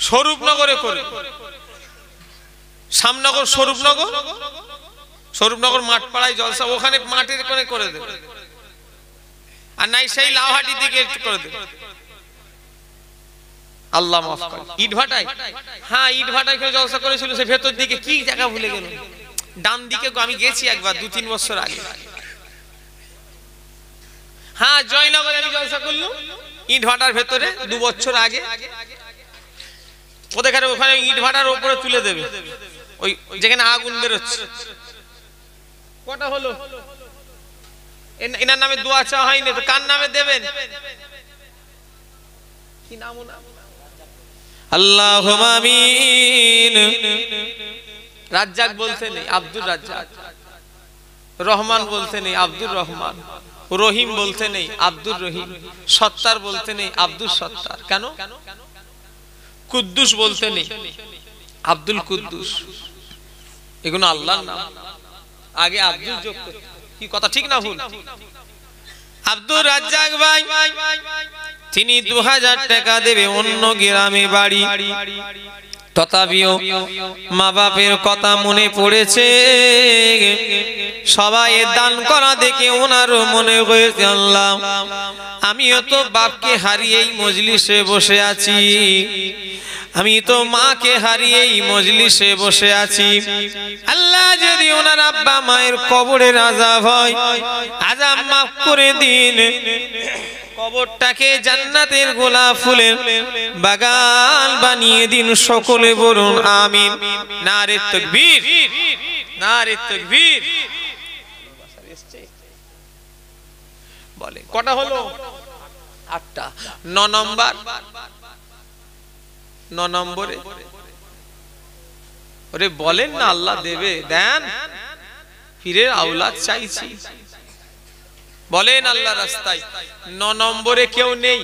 স্বরূপনগরে করে, শ্যামনগর স্বরূপনগর, স্বরূপনগর মাঠপাড়ায় জলসা, ওখানে মাঠের কোণে করে দেবে। আর নাই সেই লাউহাটি দিকে করে দেবে। আল্লাহ মাফ করে। ইটভাটায়, হ্যাঁ ইটভাটায় করে জলসা করেছিল, সে ভেতর দিকে কি জায়গা ভুলে গেল, ডান দিকে। আমি গেছি একবার 2-3 বছর আগে। হ্যাঁ জয়নগরে আমি জলসা করলাম, ইটভাটার ভেতরে 2 বছর আগে। ওদের ওখানে ইটভাটার উপরে তুলে দেবে, ওই যেখানে আগুন বেরোচ্ছে। কটা হলো? এনার নামে দোয়া চাওয়া হয়নি তো, কার নামে দেবেন? কি নাম ওনার? আল্লাহুম্মা আমিন। রাজ্জাক বলতে নেই, আব্দুর রাজ্জাক। রহমান বলতে নেই, আব্দুর রহমান। রহিম বলতে নেই, আব্দুর রহিম। সত্তার বলতে নেই, আব্দুল সত্তার। কেন? কুদ্দুস বলতে নেই, আব্দুল কুদ্দুস। এগুলো আল্লাহর নাম, আগে আব্দুল যোগ করতে। কি কথা ঠিক না ভুল? আব্দুর রাজ্জাক ভাই, তিনি 2000 টাকা দেবে, অন্য গ্রামে বাড়ি। তথাপিও মা বাপের কথা মনে পড়েছে, সবাই দান করা দেখে ওনারও মনে হয়েছে আল্লাহ আমিও তো বাপকে হারিয়েই মজলিসে বসে আছি, আমি তো মাকে হারিয়েই মজলিসে বসে আছি। আল্লাহ যদি ওনার আব্বা মায়ের কবরের আযাব হয়, আযাব মাফ করে দিন, কবরটাকে জান্নাতের গোলাপ ফুলের বাগান বানিয়ে দিন। সকলে বলুন আমিন। নারে তাকবীর, নারে তাকবীর। বলে কটা হলো? 8টা। 9 নম্বর, 9 নম্বরে ওরে বলেন না আল্লাহ দেবে, দেন, পীরের আওলাদ চাইছি, বলেন আল্লাহ রাস্তায়। 9 নম্বরে কেউ নেই,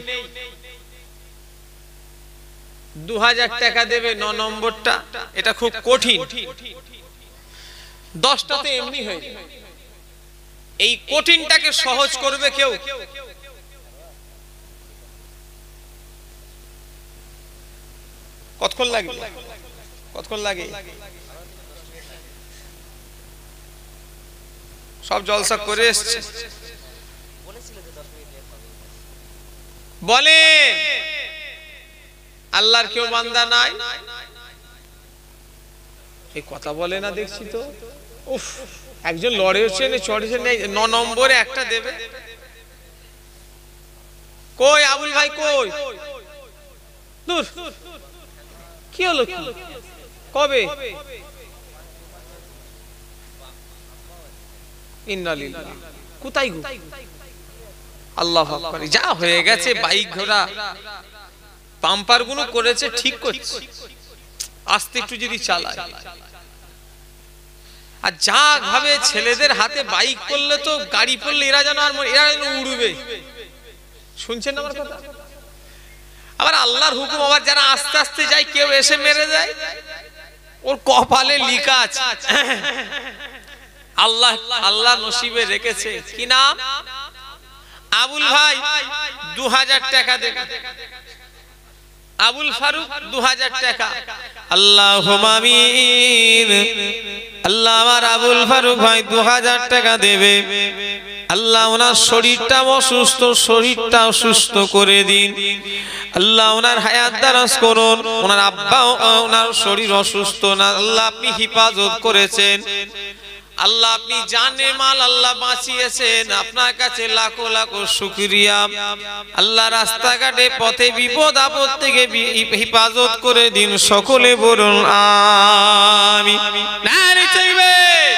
2000 টাকা দেবে 9 নম্বরটা। এটা খুব কঠিন, 10টাতে এমনি হয়ে যায়। এই কঠিনটাকে সহজ করবে কেউ? কতক্ষণ লাগে? কতক্ষণ লাগে? সব জলসা করে এসছে, বলে আল্লাহর কেউ বান্দা নাই? এই কথা বলে না দেখছি তো। উফ, একজন লড়েছে চড়েছে, 9 নম্বরে একটা দেবে। কই আবুল ভাই কই? দূর, কি হলো? কবে? ইন্নালিল্লাহ। কোথায় গো? আল্লাহু আকবার। যা হয়ে গেছে, বাইক ঘোড়া পাম্পার গুলো করেছে, ঠিক করছে, আস্তে একটু যদি চালায়। আর যা ভাবে ছেলেদের হাতে বাইক পড়লে তো, গাড়ি পড়লে এরা যেন উড়বে। শুনছেন আমার কথা? আবার আল্লাহর হুকুম, আবার যারা আস্তে আস্তে যায়, কেউ এসে মেরে যায়, ওর কপালে লেখা আছে। আল্লাহ আল্লাহ নসিবে রেখেছে। কি নাম? আবুল ভাই 2000 টাকা দেবে। আবুল ফারুক 2000 টাকা। আল্লাহুম্মা আমিন। আল্লাহ আমার আবুল ফারুক ভাই 2000 টাকা দেবে। আল্লাহ ওনার শরীরটা অসুস্থ, শরীরটা সুস্থ করে দিন। আল্লাহ ওনার হায়াত দারাজ করুন। ওনার আব্বা ওনার শরীর অসুস্থ না, আল্লাহ আপনি হিফাজত করেছেন। আল্লাহ আপনি জানে মাল আল্লাহ বাঁচিয়েছেন, আপনার কাছে লাখো লাখো শুকরিয়া। আল্লাহ রাস্তাঘাটে পথে বিপদ আপদ থেকে হেফাজত করে দিন, সকলে বলুন আমিন। নারে তাকবীর।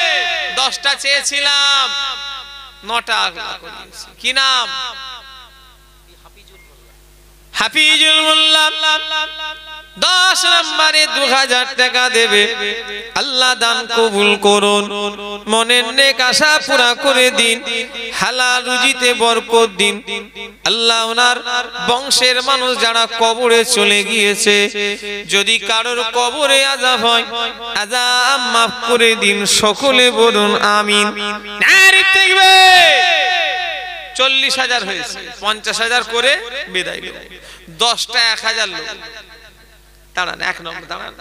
10টা চেয়েছিলাম, 9টা করেছি। কি নাম? হাফিজুল মোল্লা। 10 নম্বরে 2000 টাকা দেবে। আল্লাহ দান কবুল করুন, মনের নেক আশা পুরা করে দিন, হালাল রুজিতে বরকত দিন। আল্লাহ ওনার বংশের মানুষ যারা কবরে চলে গিয়েছে, যদি কারোর কবরে আযাব হয়, আযাব মাফ করে দিন, সকলে বলুন আমিন। নারে তাকবীর। 40,000 হয়েছে, 50,000 করে বিদায় দেব। 10টা 1000 লোক। দাঁড়ান, 1 নম্বর দাঁড়ান।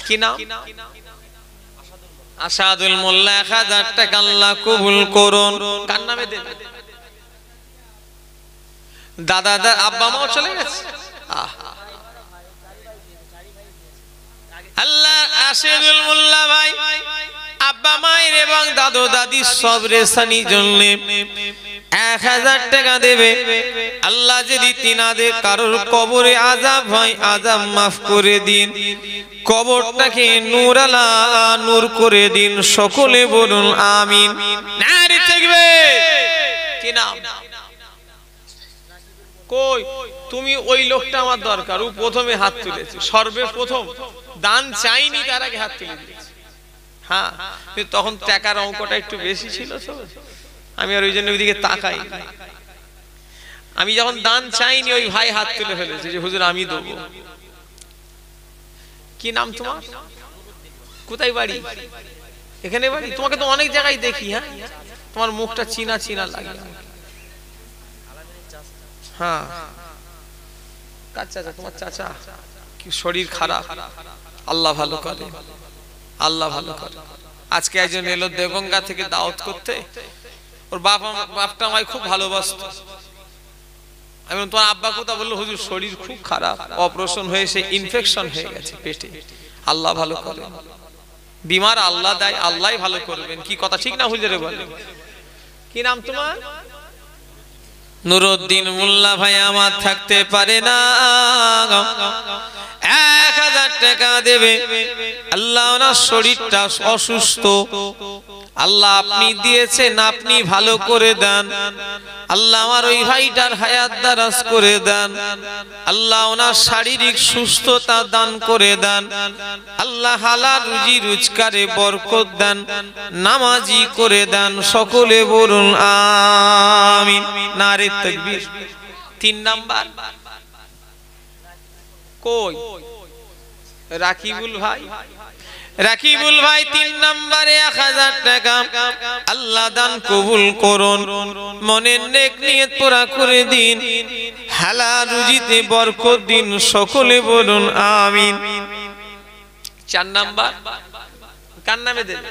কি নাম? আসাদুল মোল্লা। 1000 টাকা আল্লাহ কবুল করুন। কার নামে দেবে? দাদা আব্বা মাও চলে গেছে। আল্লাহ আসাদুল মোল্লা ভাই আব্বা মায়ের এবং দাদু দাদির সব রেশানির জন্য 1000 টাকা দেবে। আল্লাহ যদি তিনাদের কারোর কবরে আযাব হয়, আযাব মাফ করে দিন, কবরটাকে নূরালা নূর করে দিন, সকলে বলুন আমিন। নারে তাকবীর। কি নাম? কই তুমি? ওই লোকটা আমার দরকার। ও প্রথমে হাত তুলেছে, সর্বপ্রথম দান চাইনি, তার আগে হাত তুলে দিয়েছে। হ্যাঁ, তখন টাকার অঙ্কটা একটু বেশি ছিল তো, আমি আর ওই জন্য ওইদিকে তাকাই। আমি যখন দান চাইনি, ওই ভাই হাত তুলে ফেলেছে যে হুজুর আমি দেবো। কি নাম তোমার? কোথায় বাড়ি? এখানে বাড়ি? তোমাকে তো অনেক জায়গায় দেখি। হ্যাঁ, তোমার মুখটা চিনা চিনা লাগে। হ্যাঁ, কার চাচা? তোমার চাচা? কি শরীর খারাপ? আল্লাহ ভালো করে, আল্লাহ ভালো করে। আজকে একজন এলো দেগঙ্গা থেকে দাওয়াত করতে। ওর বাপটা আমায় খুব ভালোবাসতো। আমি তোমার আব্বা কোথা? বললো হুজুর শরীর খুব খারাপ, অপারেশন হয়ে সে ইনফেকশন হয়ে গেছে পেটে। আল্লাহ ভালো করে। বিমার আল্লাহ দেয়, আল্লাহ ভালো করবেন। কি কথা ঠিক না হুজুরে বলেন? কি নাম তোমার? নুরুদ্দিন মোল্লা ভাই আমার থাকতে পারে না, 1000 টাকা দেবে। আল্লাহ ওনার শরীরটা অসুস্থ, আল্লাহ আপনি দিয়েছেন, আপনি ভালো করে দেন। আল্লাহ আমার ওই ভাইটার হায়াত দারাজ করে দেন। আল্লাহ ওনার শারীরিক সুস্থতা দান করে দেন। আল্লাহ হালাল রুজি রোজগারে বরকত দেন, নামাজি করে দেন, সকলে বলুন আমিন। নারে তাকবীর। 3 নাম্বার কই? রাকিবুল ভাই। রাকিবুল ভাই 3 নম্বরে 1000 টাকা। আল্লাহ দান কবুল করুন, মনের নেক নিয়ত পুরা করে দিন, হালাল রুজিতে বরকত দিন, সকলে বলুন আমিন। 4 নাম্বার কার নামে দেবে?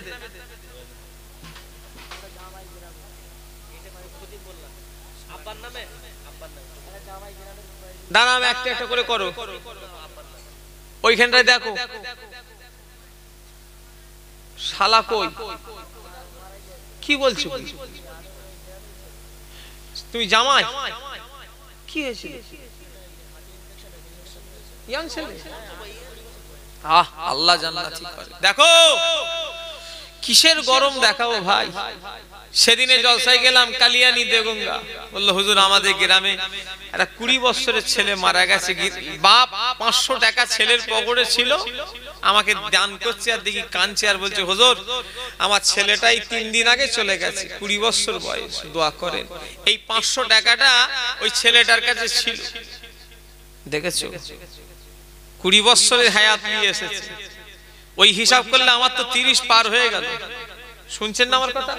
দাঁড়াও, একটা একটা করে করো। ওইখানটায় দেখো শালা কই? কি বলছো? তুমি জামাই? কি হয়েছিল? ইয়াং ছেলে? আল্লাহ জান্নাতি করে। দেখো কিসের গরম দেখাবো ভাই। সেদিনে জলসায় গেলাম কালিয়ানি দেগঙ্গা। বললো হুজুর আমাদের গ্রামে একটা 20 বছরের ছেলে মারা গেছে। বাপ 500 টাকা ছেলের পকেটে ছিল, আমাকে দান করছে, আর দেখি কাঁদছে আর বলছে হুজুর আমার ছেলেটাই 3 দিন আগে চলে গেছে, 20 বছর বয়স, দোয়া করেন। এই 500 টাকাটা ওই ছেলেটার কাছে ছিল। দেখেছো 20 বছরের হায়াত নিয়ে এসেছে। ওই হিসাব করলে আমার তো 30 পার হয়ে গেল। শুনছেন না আমার কথা?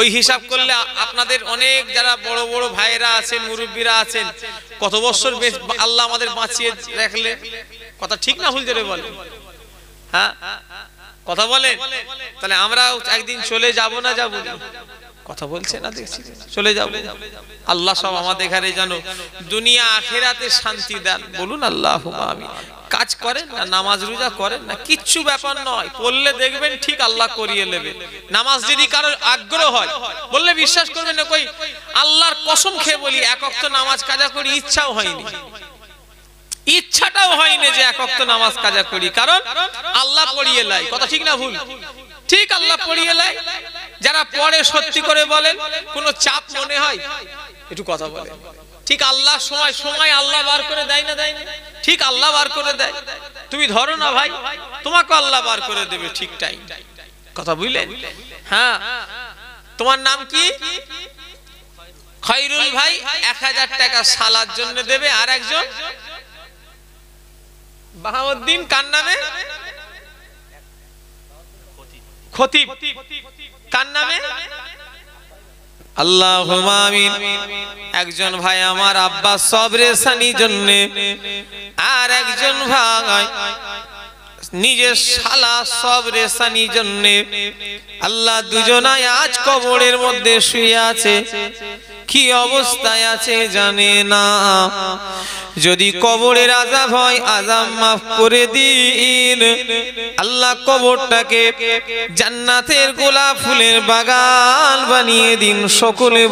ওই হিসাব করলে আপনাদের অনেক যারা বড় বড় ভাইরা আছেন, মুরব্বীরা আছেন, কত বছর আল্লাহ আমাদের বাঁচিয়ে রাখলে। কথা ঠিক না ভুল করে বলেন? হ্যাঁ কথা বলেন। তাহলে আমরা একদিন চলে যাব না যাব না? কথা বলছে না, দেখছি চলে যাব। আল্লাহ সব আমাদের ঘরে জানো দুনিয়া আখিরাতে শান্তি দেন, বলুন আল্লাহুম্মা আমিন। কাজ করেন না, নামাজ রোজা করেন না, কিচ্ছু ব্যাপার নয়, পড়লে দেখবেন ঠিক আল্লাহ করিয়ে নেবে। নামাজ যদি কারোর আগ্রহ হয়, বললে বিশ্বাস করবেন না, কই আল্লাহর কসম খেয়ে বলি এক ওয়াক্ত নামাজ কাজা করি, ইচ্ছাও হয়নি, ইচ্ছাটাও হয়নি যে এক ওয়াক্ত নামাজ কাজা করি, কারণ আল্লাহ পড়িয়ে লাই। কথা ঠিক না ভুল? ঠিক, আল্লাহ পড়িয়ে লাই। যারা পড়ে সত্যি করে বলেন কোনো চাপ মনে হয়? একটু কথা বলে। ঠিক আল্লাহ সময় সময় আল্লাহ বার করে দেয় না, দেয় না? ঠিক আল্লাহ বার করে দেয়। তুমি ধরো না ভাই, তোমাকে আল্লাহ বার করে দেবে ঠিক টাইম। কথা বুঝলেন? হ্যাঁ, তোমার নাম কি? খয়রুল ভাই 1000 টাকা সালার জন্য দেবে। আর একজন বাহাউদ্দিন, কার নামে? খতিব, কার নামে? আল্লাহুম্মা আমিন। একজন ভাই আমার আব্বা সবরে সানি জন্য, আর একজন ভাই নিজের শালা সবরে সানি জন্য। আল্লাহ দুজনাই আজ কবরের মধ্যে শুয়ে আছে, কি অবস্থায় আছে জানে না। যদি কবরের আযাব হয়, আযাব মাফ করে দিন আল্লাহ। কবরটাকে জান্নাতের গোলাপ ফুলের বাগান বানিয়ে দিন সকলে।